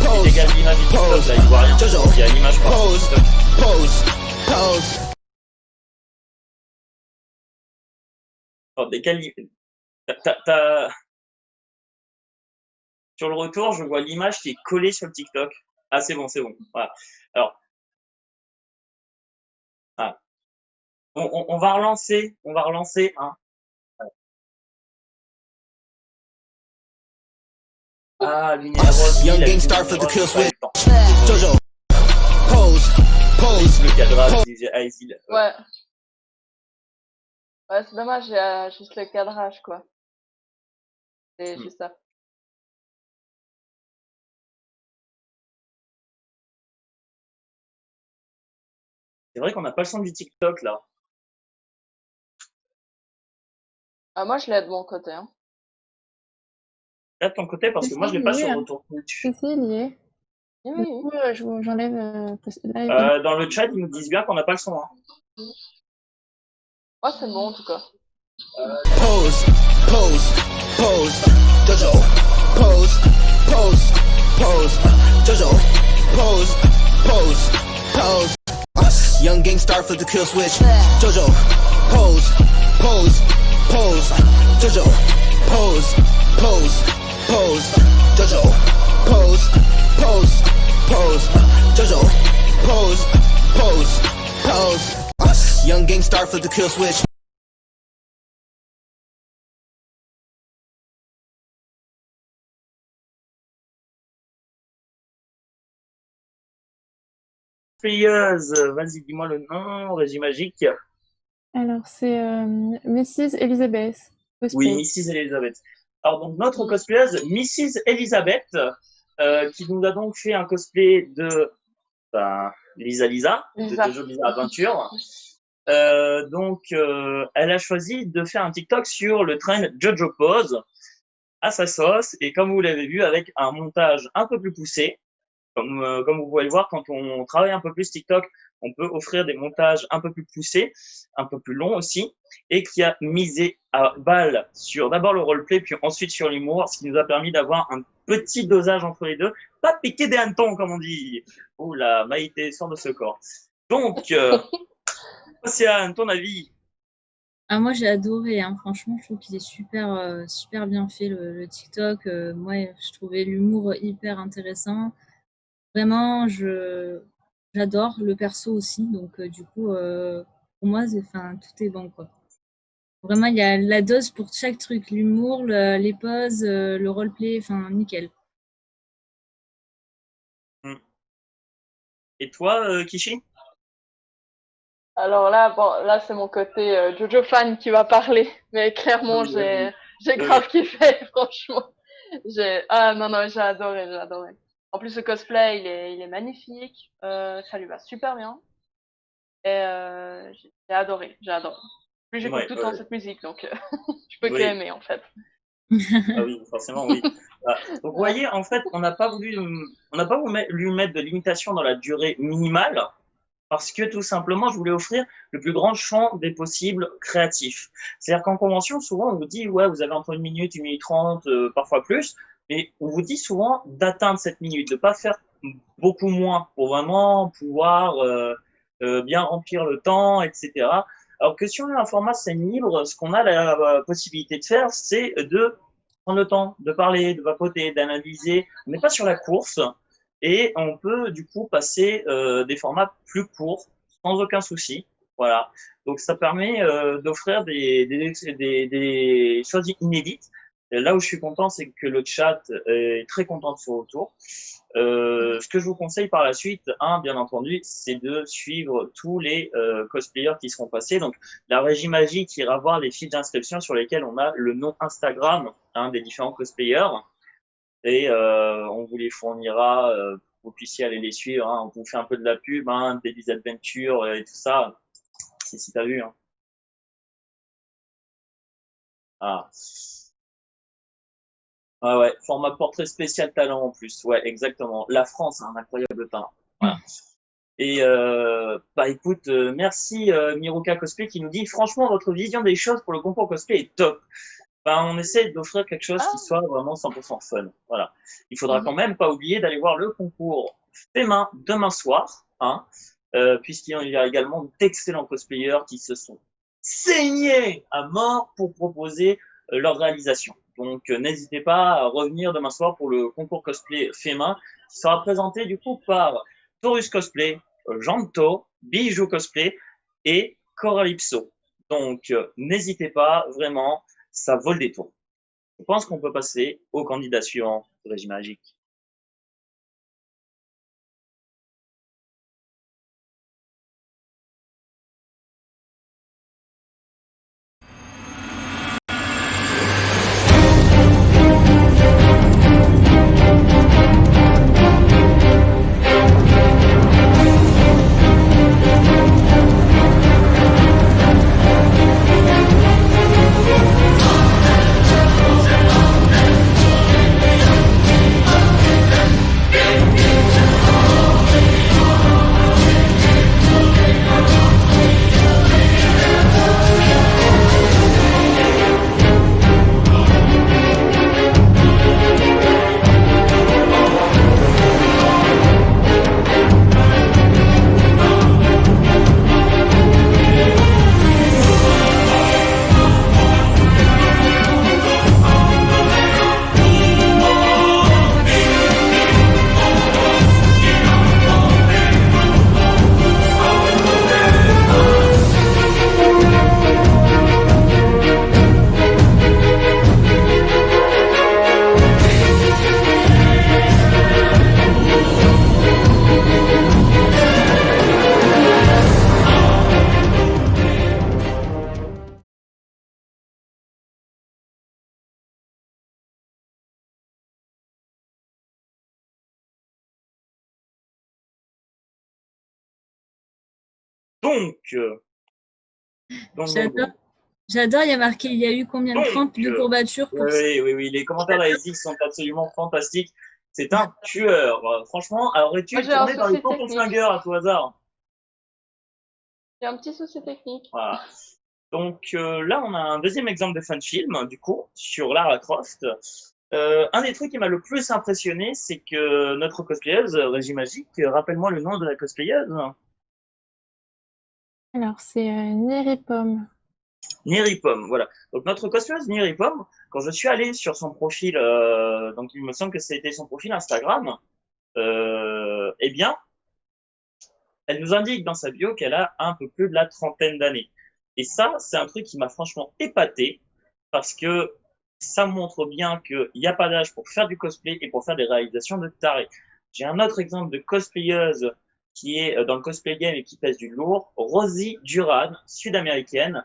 A: tu décales l'image du TikTok, là, il voit rien. Il y a l'image par
F: pose.
A: Alors, décale, sur le retour, je vois l'image qui est collée sur le TikTok. Ah, c'est bon. Voilà. Alors, ah. On va relancer, hein. Ah, lumière rose.
F: Young Gang Star for the kill switch. Jojo, pose, pose.
A: Le cadrage,
B: Ouais. Ouais, c'est dommage, j'ai juste le cadrage, quoi. C'est juste ça.
A: C'est vrai qu'on n'a pas le son du TikTok, là.
B: Ah, moi, je l'ai de mon côté, hein.
A: Là, de ton côté, parce que moi, je l'ai pas sur le retour Twitch.
E: Si, il y est.
B: Oui,
E: Du
B: oui.
E: coup, j'enlève. Là,
A: Dans le chat, ils nous disent bien qu'on n'a pas le son, hein.
B: Moi, c'est bon, en tout cas.
F: Pose, pose, pose. Jojo, pose, pose, pose. Jojo, pose, pose, pose. Young Gang Star for the kill switch. Jojo, pose, pose, pose. Jojo, pose, pose, pose. Jojo, pose, pose, pose. Jojo, pose, pose, pose. Young Gang Star for the kill switch.
A: Vas-y, dis-moi le nom, Régie Magique.
E: Alors, c'est Mrs. Elizabeth.
A: Oui, Mrs. Elizabeth. Alors, donc, notre cosplayeuse, Mrs. Elizabeth, qui nous a donc fait un cosplay de Lisa, de Jojo Bizarre Adventure. Elle a choisi de faire un TikTok sur le trend Jojo Pose à sa sauce, et comme vous l'avez vu, avec un montage un peu plus poussé. Comme vous pouvez le voir, quand on travaille un peu plus TikTok, on peut offrir des montages un peu plus poussés, un peu plus longs aussi, et qui a misé à balle sur d'abord le roleplay, puis ensuite sur l'humour, ce qui nous a permis d'avoir un petit dosage entre les deux. Pas piquer des hannetons, comme on dit. Ouh la Maïté sort de ce corps. Donc, Océane, ton avis?
C: Ah, moi, j'ai adoré, hein. Franchement, je trouve qu'il est super bien fait, le TikTok. Moi, je trouvais l'humour hyper intéressant. Vraiment, j'adore le perso aussi. Donc, du coup, pour moi, enfin, tout est bon, quoi. Vraiment, il y a la dose pour chaque truc. L'humour, les poses, le roleplay, enfin, nickel.
A: Hmm. Et toi, Kishi?
B: Alors là, bon, là, c'est mon côté Jojo fan qui va parler. Mais clairement,
A: Oui, vas-y.
B: j'ai
A: Oui.
B: grave kiffé, franchement. Ah non, non, j'ai adoré. En plus, le cosplay, il est magnifique. Ça lui va super bien. Et j'ai adoré, j'ai adoré. Plus j'écoute
A: Ouais,
B: tout le temps
A: ouais,
B: cette musique, donc je peux que
A: oui.
B: aimer en fait.
A: Ah oui, forcément, oui. Ah, donc, vous
B: Ouais.
A: voyez, en fait, on n'a pas lui mettre de limitation dans la durée minimale, parce que tout simplement, je voulais offrir le plus grand champ des possibles créatifs. C'est-à-dire qu'en convention, souvent, on vous dit, ouais, vous avez entre 1 minute 30, parfois plus, mais on vous dit souvent d'atteindre cette minute, de pas faire beaucoup moins pour vraiment pouvoir bien remplir le temps, etc. Alors que si on a un format scène libre, ce qu'on a la possibilité de faire, c'est de prendre le temps de parler, de vapoter, d'analyser. On n'est pas sur la course et on peut du coup passer des formats plus courts sans aucun souci. Voilà. Donc ça permet d'offrir des choses inédites. Et là où je suis content, c'est que le chat est très content de ce retour. Ce que je vous conseille par la suite, bien entendu, c'est de suivre tous les cosplayers qui seront passés. Donc, la Régie Magique ira voir les fiches d'inscription sur lesquelles on a le nom Instagram des différents cosplayers et on vous les fournira pour que vous puissiez aller les suivre. On vous fait un peu de la pub, des adventures et tout ça. Si t'as vu. Ah. Ah ouais, format portrait spécial talent en plus. Ouais, exactement. La France a un incroyable talent. Voilà. Et bah écoute, merci Miroka Cosplay qui nous dit franchement votre vision des choses pour le concours cosplay est top. Bah, on essaie d'offrir quelque chose qui
B: Ah,
A: soit vraiment 100% fun. Voilà. Il faudra quand
B: mhm.
A: même pas oublier d'aller voir le concours fait main demain soir, puisqu'il y a également d'excellents cosplayers qui se sont saignés à mort pour proposer leur réalisation. Donc n'hésitez pas à revenir demain soir pour le concours cosplay fait main qui sera présenté du coup par Taurus Cosplay, Janto, Bijou Cosplay et Coralipso. Donc n'hésitez pas vraiment, ça vaut le détour. Je pense qu'on peut passer aux candidats suivants du régime magique. Donc, donc, donc,
C: J'adore,
A: donc,
C: j'adore, il y a marqué, il y a eu combien de
A: donc,
C: crampes de courbatures pour ça.
A: oui, oui, oui, les commentaires d'Aezik sont absolument fantastiques. C'est un tueur. Franchement,
B: Moi
A: aurais-tu
B: j'ai un
A: tourné dans les
B: souci
A: tampons
B: technique.
A: flingueurs à tout hasard?
B: J'ai un petit souci technique.
A: Voilà. Donc là, on a un deuxième exemple de fan film, du coup, sur Lara Croft. Un des trucs qui m'a le plus impressionné, c'est que notre cosplayeuse, Régie Magique, rappelle-moi le nom de la cosplayeuse.
E: Alors, c'est Néripom.
A: Niripom, voilà. Donc notre cosplayeuse Niripom, quand je suis allé sur son profil, donc il me semble que c'était son profil Instagram, eh bien, elle nous indique dans sa bio qu'elle a un peu plus de la trentaine d'années. Et ça, c'est un truc qui m'a franchement épaté parce que ça montre bien qu'il n'y a pas d'âge pour faire du cosplay et pour faire des réalisations de taré. J'ai un autre exemple de cosplayeuse qui est dans le cosplay game et qui pèse du lourd, Rosie Duran, sud-américaine,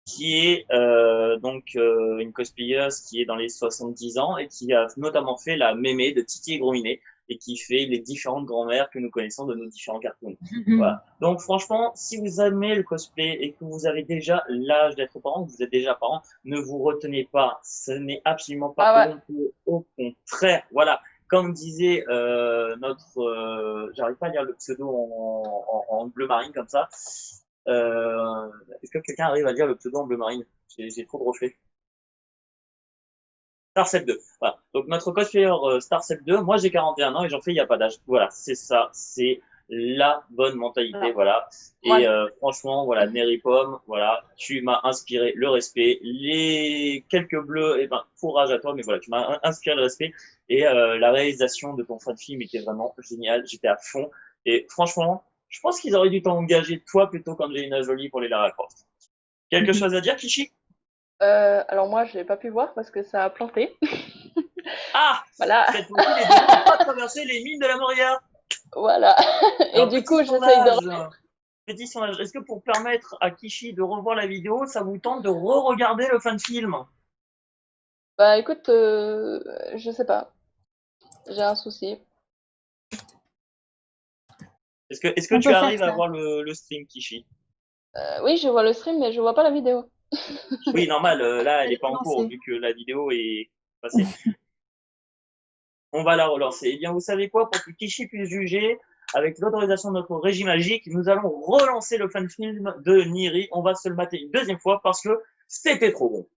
A: qui est une cosplayeuse qui est dans les 70 ans et qui a notamment fait la mémé de Titi et Grominet et qui fait les différentes grand-mères que nous connaissons de nos différents cartoons. Voilà. Donc franchement, si vous aimez le cosplay et que vous avez déjà l'âge d'être parent, que vous êtes déjà parent, ne vous retenez pas. Ce n'est absolument pas honteux. Au contraire, voilà. Comme disait j'arrive pas à lire le pseudo en bleu marine comme ça. Est-ce que quelqu'un arrive à lire le pseudo en bleu marine? J'ai trop de reflets. Starcep 2. Voilà. Donc notre cosplayer Starcep 2, moi j'ai 41 ans et j'en fais il n'y a pas d'âge. Voilà, c'est ça, c'est la bonne mentalité, voilà. Et franchement, voilà, Néripom, voilà, tu m'as inspiré le respect. Les quelques bleus, eh ben, courage à toi, mais voilà, tu m'as inspiré le respect. Et la réalisation de ton fan film était vraiment géniale. J'étais à fond. Et franchement, je pense qu'ils auraient dû t'engager toi plutôt qu'Angelina Jolie pour les Lara Croft. Quelque chose à dire, Kishi?
B: Alors moi, je n'ai pas pu voir parce que ça a planté.
A: Ah,
B: voilà.
A: Cette fois-ci, les deux n'ont pas traversé les mines de la Moria.
B: Voilà. Et du coup, j'essaye de...
A: Petit sondage, est-ce que pour permettre à Kishi de revoir la vidéo, ça vous tente de re-regarder le fan film?
B: Bah écoute, je sais pas. J'ai un souci.
A: Est-ce que tu arrives à voir le stream, Kishi?
B: Oui, je vois le stream, mais je vois pas la vidéo.
A: Oui, normal, là, elle est pas en cours, vu que la vidéo est passée. On va la relancer. Eh bien, vous savez quoi? Pour que Kishi puisse juger, avec l'autorisation de notre régie magique, nous allons relancer le fan film de Niri. On va se le mater une deuxième fois parce que c'était trop bon.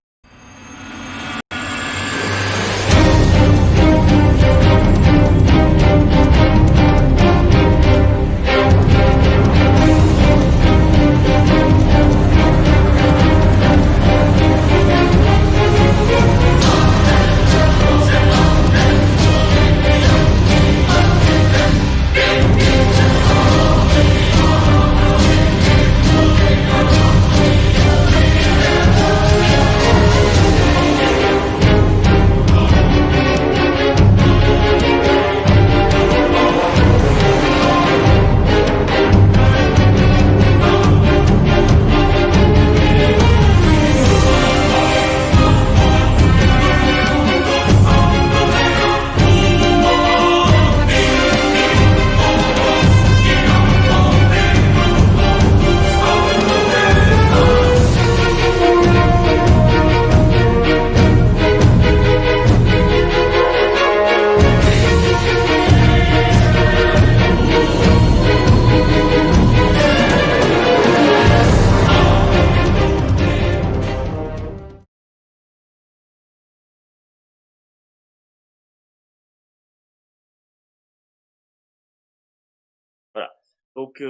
A: Voilà. Donc,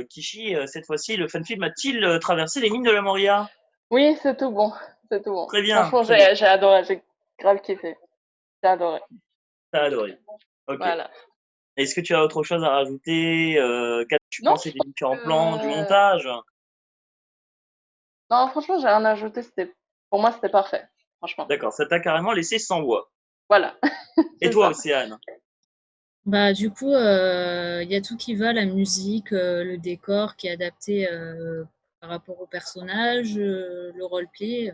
A: Kishi, cette fois-ci, le fan film a-t-il traversé les mines de la Moria?
B: Oui, c'est tout bon. C'est tout bon.
A: Très bien.
B: Franchement,
A: très bien.
B: j'ai adoré. J'ai grave kiffé. J'ai adoré.
A: T'as adoré. Ok.
B: Voilà.
A: Est-ce que tu as autre chose à rajouter? Qu'as-tu
B: Non,
A: pensé des différents plans, du montage?
B: non, franchement, j'ai rien à ajouter. Pour moi, c'était parfait. Franchement.
A: D'accord, ça t'a carrément laissé sans voix.
B: Voilà.
A: Et
B: C'est
A: toi,
B: ça.
A: Océane?
C: Bah, du coup, il y a tout qui va, la musique, le décor qui est adapté par rapport au personnage, le roleplay.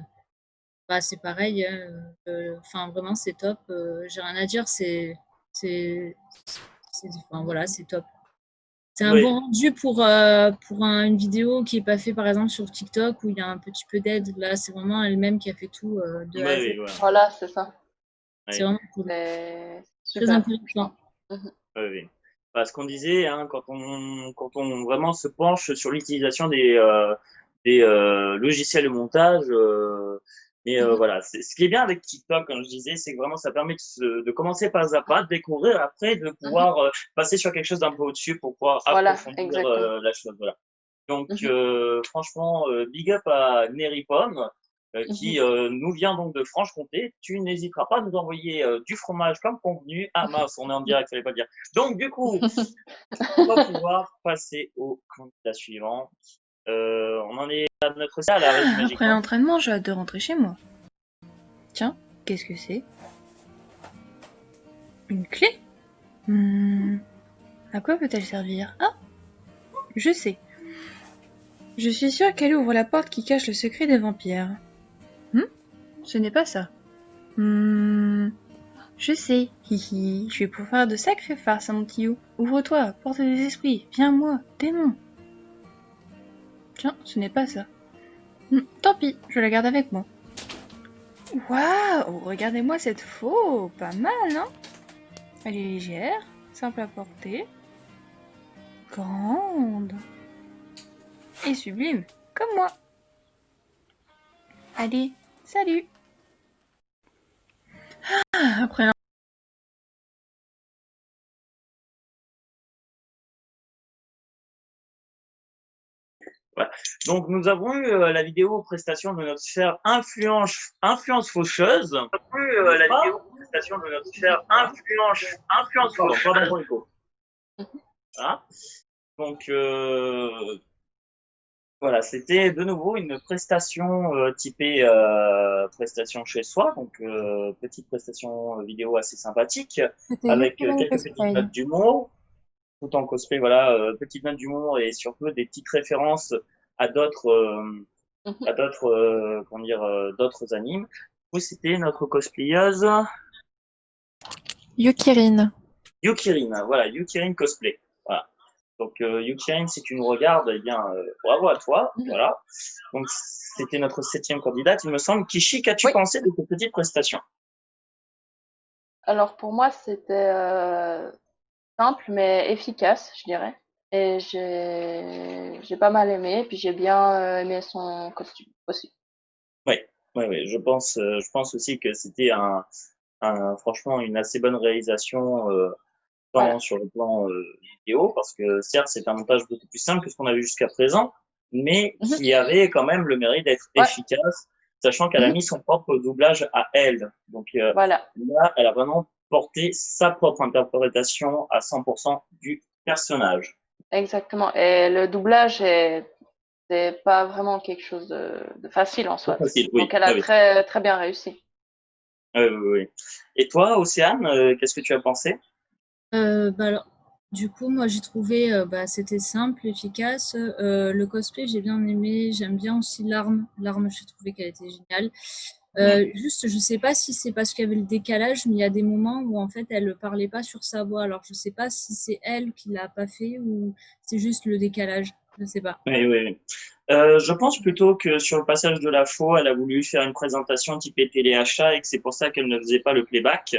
C: Bah, c'est pareil, hein, enfin, vraiment, c'est top. J'ai rien à dire, c'est, enfin, voilà, c'est top. C'est un
A: Oui,
C: bon rendu pour une vidéo qui n'est pas faite, par exemple, sur TikTok où il y a un petit peu d'aide. Là, c'est vraiment elle-même qui a fait tout de A à Z.
A: oui, voilà.
B: Voilà, c'est ça.
C: C'est
A: Oui,
C: vraiment cool.
B: C'est
C: Très
B: super.
C: intéressant.
B: Mhm.
A: oui, oui. Bah, ce qu'on disait, hein, quand on vraiment se penche sur l'utilisation des logiciels de montage, mais
B: Mhm.
A: voilà, ce qui est bien avec TikTok, comme je disais, c'est que vraiment ça permet de commencer pas à pas, de découvrir, après de
B: Mhm.
A: pouvoir passer sur quelque chose d'un peu au-dessus pour pouvoir
B: Voilà,
A: approfondir
B: exactement.
A: la chose. Voilà. Donc,
B: Mhm.
A: franchement, big up à Neripom, qui
B: Mhm.
A: nous vient donc de Franche-Comté. Tu n'hésiteras pas à nous envoyer du fromage comme convenu. Ah mince, on est en direct, fallait pas le dire. Donc, du coup, on va pouvoir passer au candidat suivant. On en est à notre salle à la Régie Magique,
G: Après
A: non?
G: l'entraînement, j'ai hâte de rentrer chez moi. Tiens, qu'est-ce que c'est? Une clé? À quoi peut-elle servir? Ah, je sais. Je suis sûre qu'elle ouvre la porte qui cache le secret des vampires. Ce n'est pas ça. Je sais. Hihi, je vais pouvoir faire de sacrées farces à mon petit loup. Ouvre-toi, porte des esprits, viens-moi, démon. Tiens, ce n'est pas ça. Tant pis, je la garde avec moi. Waouh, regardez-moi cette faux, pas mal, hein? Elle est légère, simple à porter, grande et sublime, comme moi. Allez, salut! Après
A: Voilà. Donc, nous avons eu la vidéo prestation de notre chère influence faucheuse. Nous avons eu la vidéo prestation de notre chère influence faucheuse. Pardon pour l'écho. Voilà. Donc, voilà, c'était de nouveau une prestation typée prestation chez soi, donc petite prestation vidéo assez sympathique,
E: C'était
A: avec
E: Yukirin
A: quelques petites
E: Cosplay.
A: notes d'humour, tout en cosplay, voilà, petites notes d'humour et surtout des petites références à d'autres, comment dire, d'autres animes. Oui, c'était notre cosplayeuse
E: Yukirin.
A: Yukirin, voilà, Yukirin cosplay, voilà. Donc Yukirin, si tu nous regardes, eh bien bravo à toi,
B: Mhm.
A: voilà. Donc c'était notre 7e candidate, il me semble. Kishi, qu'as-tu
B: Oui.
A: pensé de cette petite prestation?
B: Alors pour moi, c'était simple mais efficace, je dirais. Et j'ai pas mal aimé, puis j'ai bien aimé son costume aussi.
A: Oui, oui, oui, je pense aussi que c'était franchement une assez bonne réalisation tant
B: Voilà.
A: sur le plan vidéo, parce que certes c'est un montage beaucoup plus simple que ce qu'on a vu jusqu'à présent, mais
B: Mhm.
A: qui avait quand même le mérite d'être
B: Ouais.
A: efficace, sachant qu'elle a
B: Mhm.
A: mis son propre doublage à elle. Donc
B: Voilà.
A: là, elle a vraiment porté sa propre interprétation à 100% du personnage.
B: Exactement. Et le doublage c'est pas vraiment quelque chose de facile en
A: C'est
B: soi.
A: facile,
B: Donc
A: oui.
B: elle
A: Oui,
B: a
A: oui.
B: très très bien réussi.
A: Oui, oui, oui. Et toi, Océane, qu'est-ce que tu as pensé?
C: Alors, du coup, moi, j'ai trouvé, c'était simple, efficace. Le cosplay, j'ai bien aimé. J'aime bien aussi l'arme. L'arme, j'ai trouvé qu'elle était géniale. Juste, je sais pas si c'est parce qu'il y avait le décalage, mais il y a des moments où, en fait, elle ne parlait pas sur sa voix. Alors, je sais pas si c'est elle qui l'a pas fait ou c'est juste le décalage. Je sais pas.
A: Oui, oui, oui. Je pense plutôt que sur le passage de la faux, elle a voulu faire une présentation typée téléachat et que c'est pour ça qu'elle ne faisait pas le playback.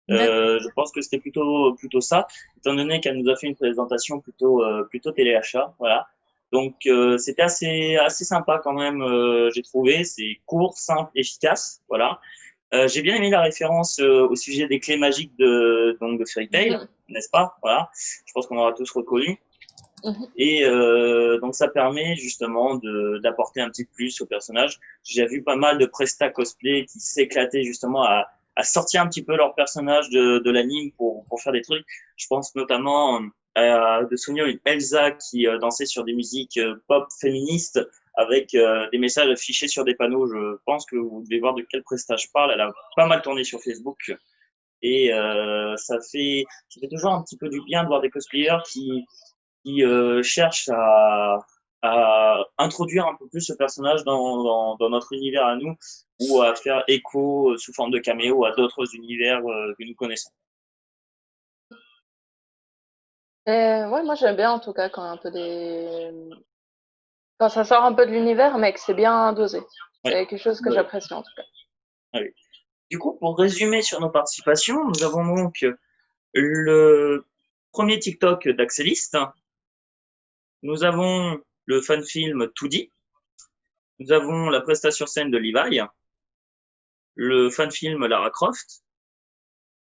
C: D'accord.
A: Je pense que c'était plutôt ça, étant donné qu'elle nous a fait une présentation plutôt téléachat, voilà. Donc c'était assez sympa quand même, j'ai trouvé. C'est court, simple, efficace, voilà. J'ai bien aimé la référence au sujet des clés magiques de Fairy Tail,
B: Mhm.
A: n'est-ce pas? Voilà. Je pense qu'on aura tous reconnu.
B: Mhm.
A: Et donc ça permet justement d'apporter un petit plus au personnage. J'ai vu pas mal de presta cosplay qui s'éclataient justement à sortir un petit peu leur personnage de l'anime pour faire des trucs. Je pense notamment de souvenir une Elsa qui dansait sur des musiques pop féministes avec des messages affichés sur des panneaux. Je pense que vous devez voir de quel presta je parle. Elle a pas mal tourné sur Facebook. Et ça fait toujours un petit peu du bien de voir des cosplayers qui cherche à introduire un peu plus ce personnage dans notre univers à nous ou à faire écho sous forme de caméo à d'autres univers que nous connaissons.
B: Et ouais, moi j'aime bien en tout cas quand ça sort un peu de l'univers, mais que c'est bien dosé.
A: Ouais.
B: C'est quelque chose que
A: Ouais.
B: j'apprécie en tout cas.
A: Ouais. Du coup, pour résumer sur nos participations, nous avons donc le premier TikTok d'Axeliste, nous avons le fan film 2D, nous avons la prestation scène de Levi, le fan film Lara Croft,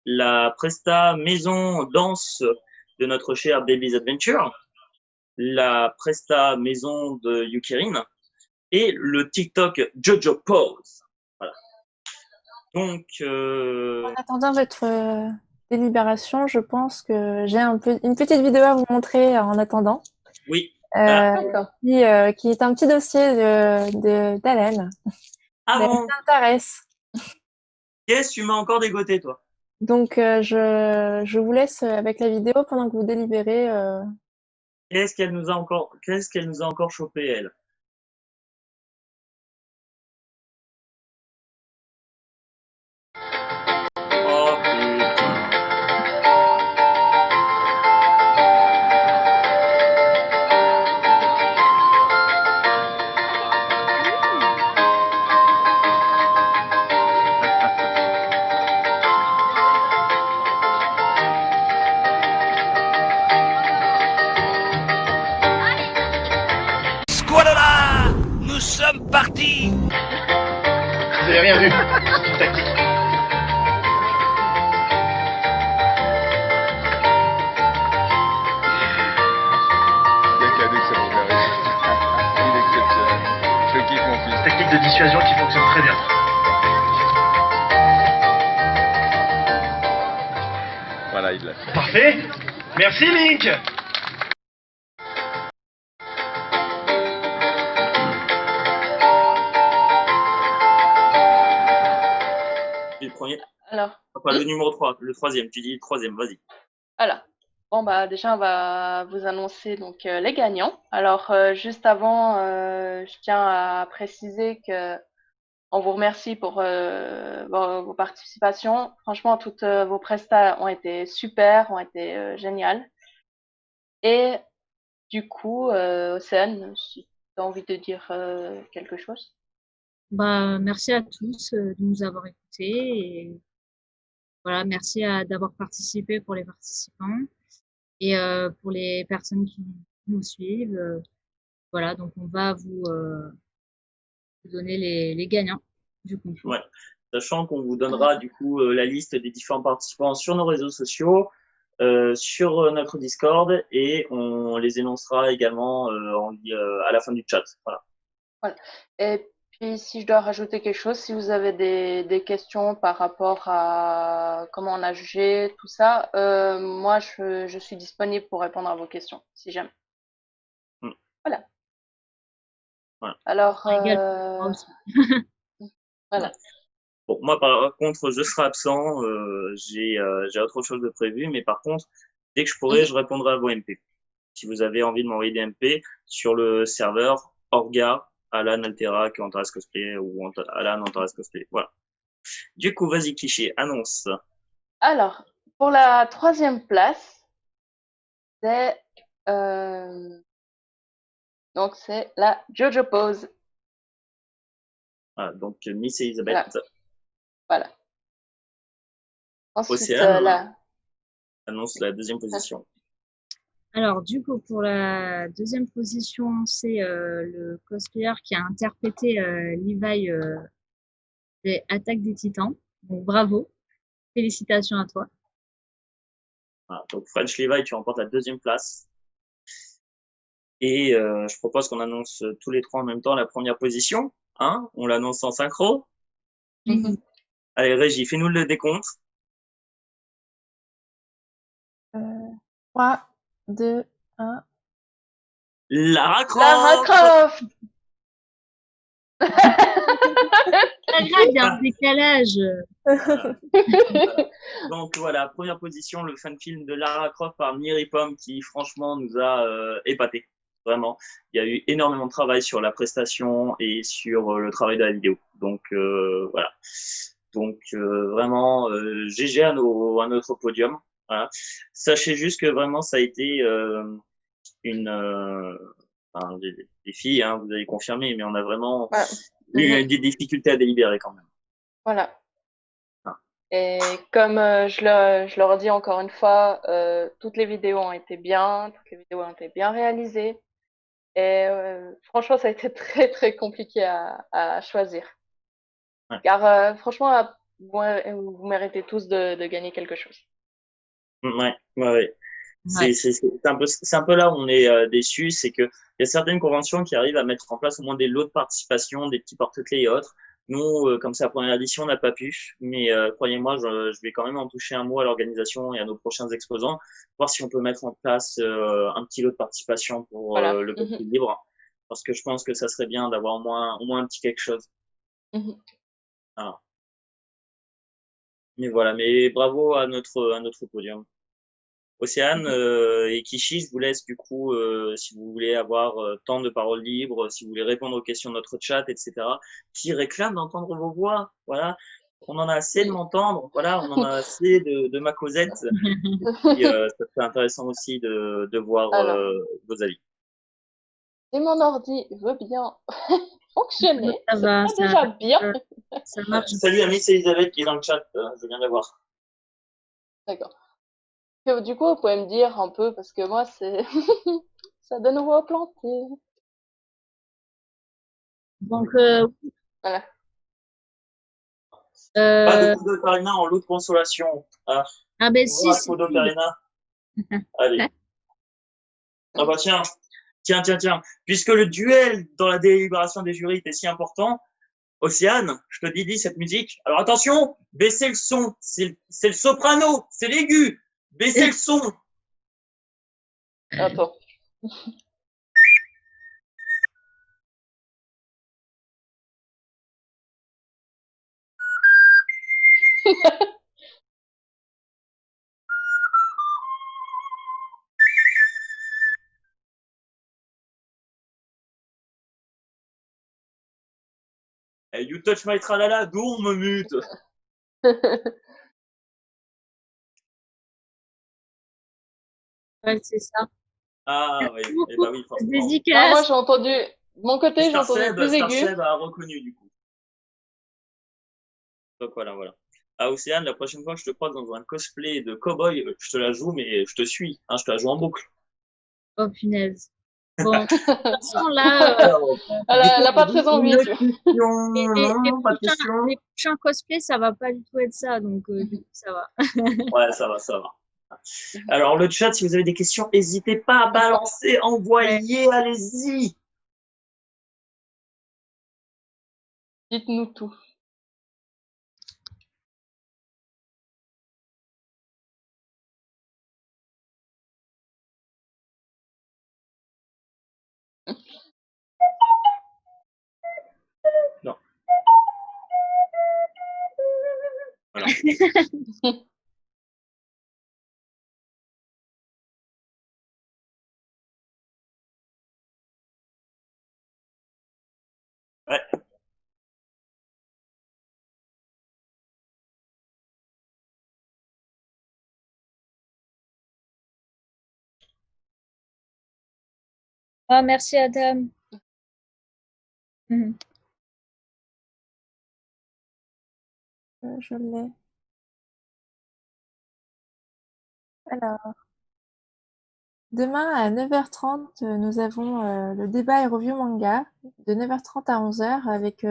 A: la presta maison danse de notre cher Baby's Adventure, la Presta maison de Yukirin et le TikTok Jojo Pose. Voilà. Donc,
E: En attendant votre délibération, je pense que j'ai une petite vidéo à vous montrer en attendant,
A: oui. Ah,
B: D'accord.
E: qui est un petit dossier d'Hélène.
A: ah
E: Mais
A: bon,
E: ça m'intéresse.
A: qu'est-ce que tu m'as encore dégoté, toi?
E: Donc, je vous laisse avec la vidéo pendant que vous délibérez.
A: Qu'est-ce qu'elle nous a encore chopé, elle? Oh putain.
F: Squalala, nous sommes partis.
H: Vous avez rien vu. C'est une tactique.
I: Il y a qu'à nous que ça vous fait rire. Il est exceptionnel. Je kiffe mon fils.
H: Technique de dissuasion qui fonctionne très bien.
I: Voilà, il l'a fait.
H: Parfait. Merci Link.
A: Le premier.
B: Alors,
A: Enfin, le numéro 3, le troisième. Tu dis le troisième, vas-y.
B: voilà. Bon, bah, déjà, on va vous annoncer donc les gagnants. Alors, juste avant, je tiens à préciser que on vous remercie pour vos participations. Franchement, toutes vos prestats ont été super, ont été géniales. Et du coup, Océane, si tu as envie de dire quelque chose.
C: Bah, merci à tous de nous avoir écoutés et voilà, merci d'avoir participé pour les participants et pour les personnes qui nous suivent. Voilà, donc on va vous donner les gagnants du concours.
A: Ouais. Sachant qu'on vous donnera du coup la liste des différents participants sur nos réseaux sociaux, sur notre Discord, et on les énoncera également à la fin du chat. Voilà.
B: Voilà. Et puis, si je dois rajouter quelque chose, si vous avez des questions par rapport à comment on a jugé, tout ça, moi, je suis disponible pour répondre à vos questions, si jamais.
A: Mm.
B: Voilà.
A: Voilà.
B: Alors,
C: Également, moi aussi.
B: voilà.
A: Bon, moi, par contre, je serai absent. J'ai autre chose de prévu, mais par contre, dès que je pourrai, je répondrai à vos MP. Si vous avez envie de m'envoyer des MP sur le serveur Orga, Alan Alterac, Antares Cosplay ou Alan Antares Cosplay. Voilà. Du coup, vas-y, cliché, annonce.
B: Alors, pour la 3e place, c'est donc c'est la Jojo Pose.
A: Voilà, donc Miss Elisabeth.
B: Voilà. Ensuite,
A: Océane annonce la 2e position.
C: Alors, du coup, pour la 2e position, c'est le cosplayer qui a interprété Levi des Attaques des Titans. Donc, bravo. Félicitations à toi.
A: Voilà, donc French Levi, tu remportes la 2e place. Et je propose qu'on annonce tous les 3 en même temps la 1re position. Hein, on l'annonce en synchro. Allez, Régie, fais-nous le décompte.
E: 3, 2, 1.
A: Lara Croft.
B: Lara Croft.
C: Pas grave, il y a un décalage.
A: Voilà. Donc voilà, 1re position, le fan film de Lara Croft par Miri Pomme, qui franchement nous a épaté. Vraiment, il y a eu énormément de travail sur la prestation et sur le travail de la vidéo. Donc voilà. Donc vraiment GG à notre podium. Voilà. Sachez juste que vraiment ça a été enfin, des filles, hein, vous avez confirmé, mais on a vraiment eu des difficultés à délibérer quand même.
B: Voilà.
A: Ah.
B: Et comme je leur dis encore une fois, toutes les vidéos ont été bien, toutes les vidéos ont été bien réalisées. Et franchement, ça a été très très compliqué à choisir.
A: Ouais.
B: Car franchement, vous méritez tous de gagner quelque chose.
A: Ouais. C'est c'est un peu là où on est déçu, c'est que il y a certaines conventions qui arrivent à mettre en place au moins des lots de participation, des petits porte-clés et autres. Nous, comme c'est la première édition, on n'a pas pu, mais croyez-moi, je vais quand même en toucher un mot à l'organisation et à nos prochains exposants, voir si on peut mettre en place un petit lot de participation pour
B: Voilà.
A: le cosplay libre, parce que je pense que ça serait bien d'avoir au moins un petit quelque chose.
B: Mhm.
A: Voilà. Mais voilà, mais bravo à notre podium. Océane et Kishi, je vous laisse du coup, si vous voulez avoir temps de parole libre, si vous voulez répondre aux questions de notre chat, etc., qui réclament d'entendre vos voix. Voilà, on en a assez de m'entendre. Voilà, on en a assez de ma Cosette. Et, ça serait intéressant aussi de voir
B: Alors,
A: vos avis.
B: si mon ordi veut bien fonctionner,
C: Ça va,
B: c'est déjà bien.
C: ça marche.
A: Salut à Miss Elisabeth qui est dans le chat, je viens de la voir.
B: D'accord. Du coup, vous pouvez me dire un peu, parce que moi, c'est ça donne nouveau planté.
C: Donc,
B: Voilà.
A: Pas de coup d'ocarina en lot de consolation. Ah,
C: ben
A: on
C: si,
A: va
C: si.
A: coup d'ocarina. Allez. Ah bah tiens, tiens. Puisque le duel dans la délibération des jurys était si important, Océane, je te dis cette musique. Alors attention, baissez le son. C'est le soprano, c'est l'aigu. Baissez le son.
B: Attends.
A: Hey, you touch my tralala, d'où on me mute.
C: Ouais, c'est ça.
A: Ah oui, eh bah oui, forcément.
B: Ah, moi,
C: Dédicace.
B: j'ai entendu, de mon côté, j'ai entendu plus aigu.
A: Starseb a reconnu du coup. Donc voilà. Ah Océane, la prochaine fois que je te croise dans un cosplay de cowboy, je te la joue, mais je te suis. Hein, je te la joue en boucle.
C: Oh, punaise. Bon, de toute façon, là,
B: Elle a pas très envie, tu vois.
C: les prochains cosplays, ça va pas du tout être ça, donc du coup, ça va.
A: Ouais, ça va. Alors, le chat, si vous avez des questions, n'hésitez pas à balancer, envoyer, allez-y.
B: Dites-nous tout.
A: Non. Voilà. Ouais.
C: Ah, merci Adam. Mhm.
E: Je l'ai. Alors, demain à 9h30, nous avons le débat et review manga de 9h30 à 11h avec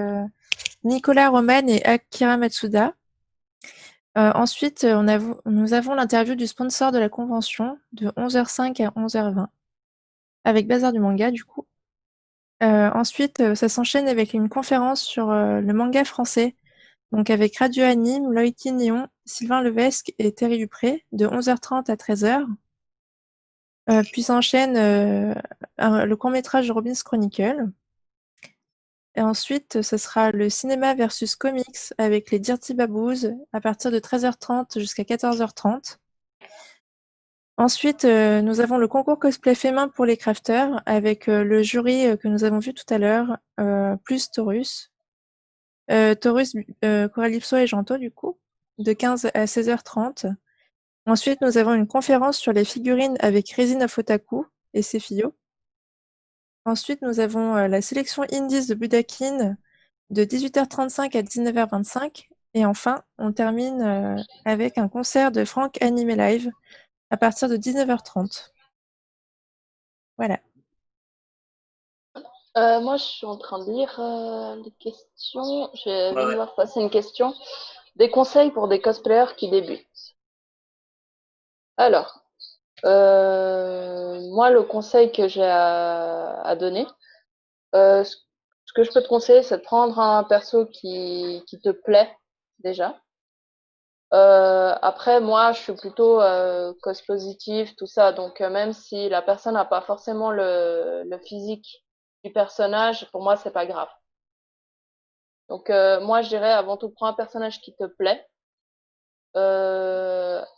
E: Nicolas Roman et Akira Matsuda. Ensuite, nous avons l'interview du sponsor de la convention de 11h05 à 11h20 avec Bazar du manga du coup. Ensuite, ça s'enchaîne avec une conférence sur le manga français, donc avec Radio Anime, Loïc Néon, Sylvain Levesque et Thierry Dupré de 11h30 à 13h. Puis s'enchaîne le court-métrage Robin's Chronicle. Et ensuite, ce sera le cinéma versus comics avec les Dirty Baboos à partir de 13h30 jusqu'à 14h30. Ensuite, nous avons le concours cosplay fait main pour les crafters avec le jury que nous avons vu tout à l'heure, plus Taurus. Taurus, Coralipso et Janto, du coup, de 15 à 16h30. Ensuite, nous avons une conférence sur les figurines avec Resin of Otaku et Sefio. Ensuite, nous avons la sélection Indies de Budakin de 18h35 à 19h25. Et enfin, on termine avec un concert de Franck Animé Live à partir de 19h30. Voilà.
B: Moi, je suis en train de lire les questions. Je vais devoir passer une question. Des conseils pour des cosplayers qui débutent. Alors, Moi, le conseil que j'ai à donner, ce que je peux te conseiller, c'est de prendre un perso qui te plaît déjà. Après, moi, je suis plutôt cause positive, tout ça. Donc, même si la personne n'a pas forcément le physique du personnage, pour moi, c'est pas grave. Donc, moi, je dirais avant tout, prends un personnage qui te plaît.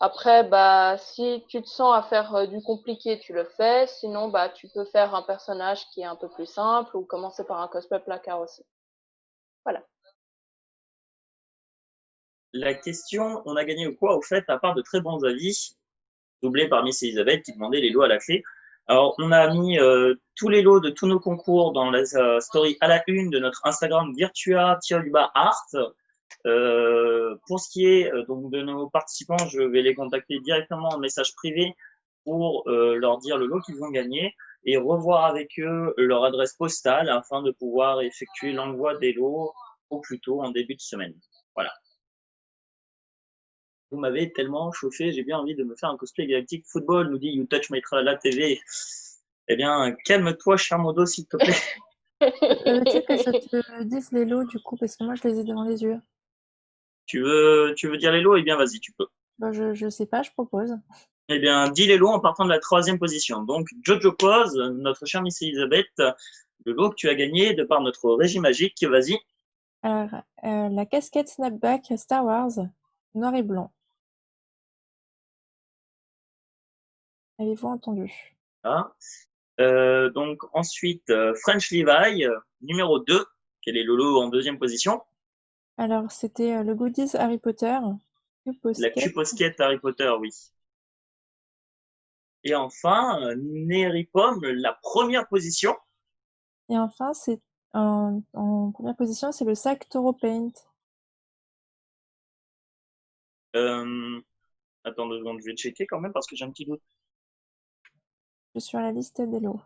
B: Après, bah, si tu te sens à faire du compliqué, tu le fais. Sinon, bah, tu peux faire un personnage qui est un peu plus simple ou commencer par un cosplay placard aussi. Voilà.
A: La question, on a gagné quoi au fait, à part de très bons avis, doublé par Miss Elisabeth qui demandait les lots à la clé. Alors, on a mis tous les lots de tous nos concours dans la story à la une de notre Instagram Virtua-Art. Pour ce qui est donc de nos participants, je vais les contacter directement en message privé pour leur dire le lot qu'ils vont gagner et revoir avec eux leur adresse postale afin de pouvoir effectuer l'envoi des lots au plus tôt en début de semaine. Voilà. Vous m'avez tellement chauffé, j'ai bien envie de me faire un cosplay Galactic Football, nous dit You Touch My Tralala TV. Eh bien, calme-toi, cher Modo, s'il te plaît.
E: Veux-tu que je te dise les lots du coup, parce que moi je les ai devant les yeux.
A: Tu veux dire les lots? Eh bien, vas-y, tu peux.
E: Bah, je sais pas, je propose.
A: Eh bien, dis les lots en partant de la 3e position. Donc, Jojo Pose, notre chère Miss Elisabeth, le lot que tu as gagné de par notre régie magique, vas-y.
E: Alors, la casquette Snapback Star Wars, noir et blanc. Avez-vous entendu?
A: Ah. Donc, ensuite, French Levi, numéro 2. Quel est le lot en 2e position?
E: Alors, c'était le Goodies Harry Potter.
A: La Cuposquette Harry Potter, oui. Et enfin, Neri Pomme, la 1re position.
E: Et enfin, c'est en première position, c'est le sac Toro Paint.
A: Attends 2 secondes, je vais checker quand même parce que j'ai un petit doute.
E: Je suis sur la liste des lots.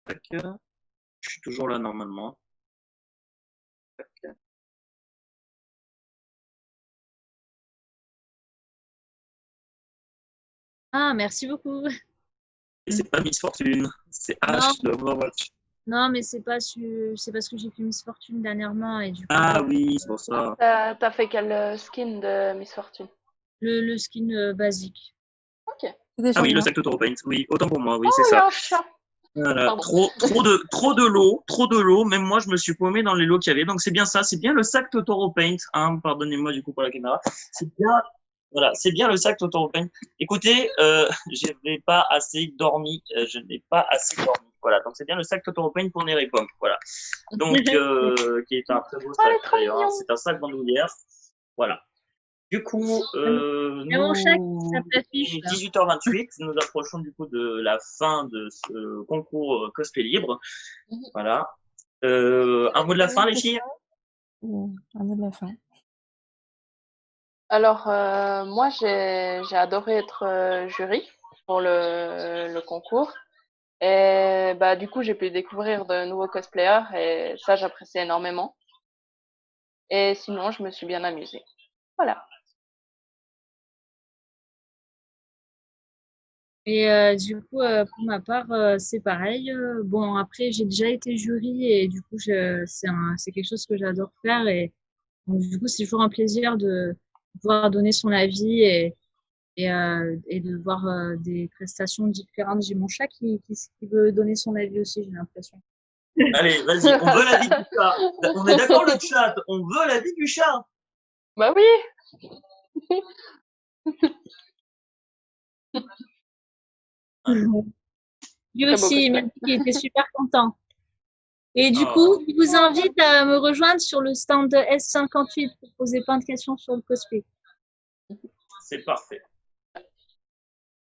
A: Tac. Je suis toujours là normalement. Tac.
C: Ah, merci beaucoup.
A: Et c'est pas Miss Fortune, c'est
C: Non,
A: H de Overwatch.
C: non, mais c'est parce que j'ai fait Miss Fortune dernièrement et du coup,
A: Ah oui, c'est pour ça.
B: T'as fait quel skin de Miss Fortune?
C: le skin basique.
B: Ok.
E: C'est déjà
A: Ah oui, le
E: bien.
A: sac Totoro Paint, oui, autant pour moi, oui,
B: Oh,
A: c'est
B: il y a
A: ça.
B: un chat.
A: Voilà,
B: Pardon.
A: trop de lots, même moi je me suis paumé dans les lots qu'il y avait, donc c'est bien ça, c'est bien le sac Totoro Paint, hein, pardonnez-moi du coup pour la caméra, c'est bien, voilà, c'est bien le sac Totoro Paint. Écoutez, je n'ai pas assez dormi, voilà, donc c'est bien le sac Totoro Paint pour Neri Pomme, voilà, donc qui est un très beau
B: Oh, il
A: sac
B: est trop
A: d'ailleurs,
B: mignon.
A: c'est un sac bandoulière, voilà. Du coup,
C: Il y a mon chat qui s'affiche là.
A: 18h28, nous approchons du coup de la fin de ce concours cosplay libre. Voilà. Un mot de la fin, les filles?
E: Un mot de la fin.
B: Alors, moi, j'ai adoré être jury pour le concours. Et bah, du coup, j'ai pu découvrir de nouveaux cosplayers et ça, j'apprécie énormément. Et sinon, je me suis bien amusée. Voilà.
C: Et du coup, pour ma part, c'est pareil. Bon, après, j'ai déjà été jury et du coup, c'est quelque chose que j'adore faire. Et donc, du coup, c'est toujours un plaisir de pouvoir donner son avis et de voir des prestations différentes. J'ai mon chat qui veut donner son avis aussi, j'ai l'impression.
A: Allez, vas-y, on veut l'avis du chat. On est d'accord, le chat? On veut l'avis du chat.
B: Bah oui.
C: Lui
B: Très beau
C: aussi, il m'a
B: cosplay.
C: dit qu'il était super content. Et du
A: Oh,
C: coup, je vous invite à me rejoindre sur le stand S58 pour poser plein de questions sur le cosplay.
A: c'est parfait.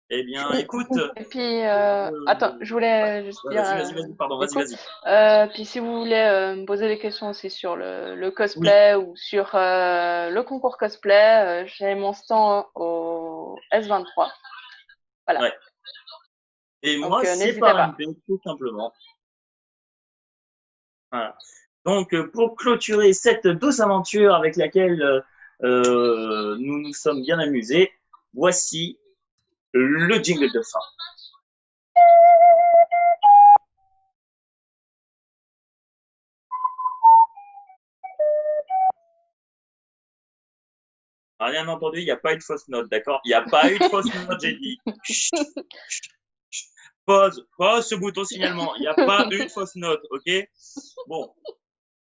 A: Eh bien,
E: Et-
A: écoute.
B: Et puis, attends, je voulais juste
A: Ouais,
B: dire.
A: vas-y, pardon, vas-y,
B: écho.
A: vas-y.
B: Puis si vous voulez me poser des questions aussi sur le cosplay ou sur le concours cosplay, j'ai mon stand au S23. Voilà.
A: Ouais. Et
B: Donc,
A: moi, c'est
B: n'hésitez
A: par
B: pas.
A: MP, tout simplement. Voilà. Donc, pour clôturer cette douce aventure avec laquelle nous nous sommes bien amusés, voici le jingle de fin. Rien entendu, il n'y a pas eu de fausse note, d'accord? Il n'y a pas eu de fausse note, j'ai dit. Chut, chut, chut. Pause ce bouton signalement. Il n'y a pas eu de fausse note, ok? Bon,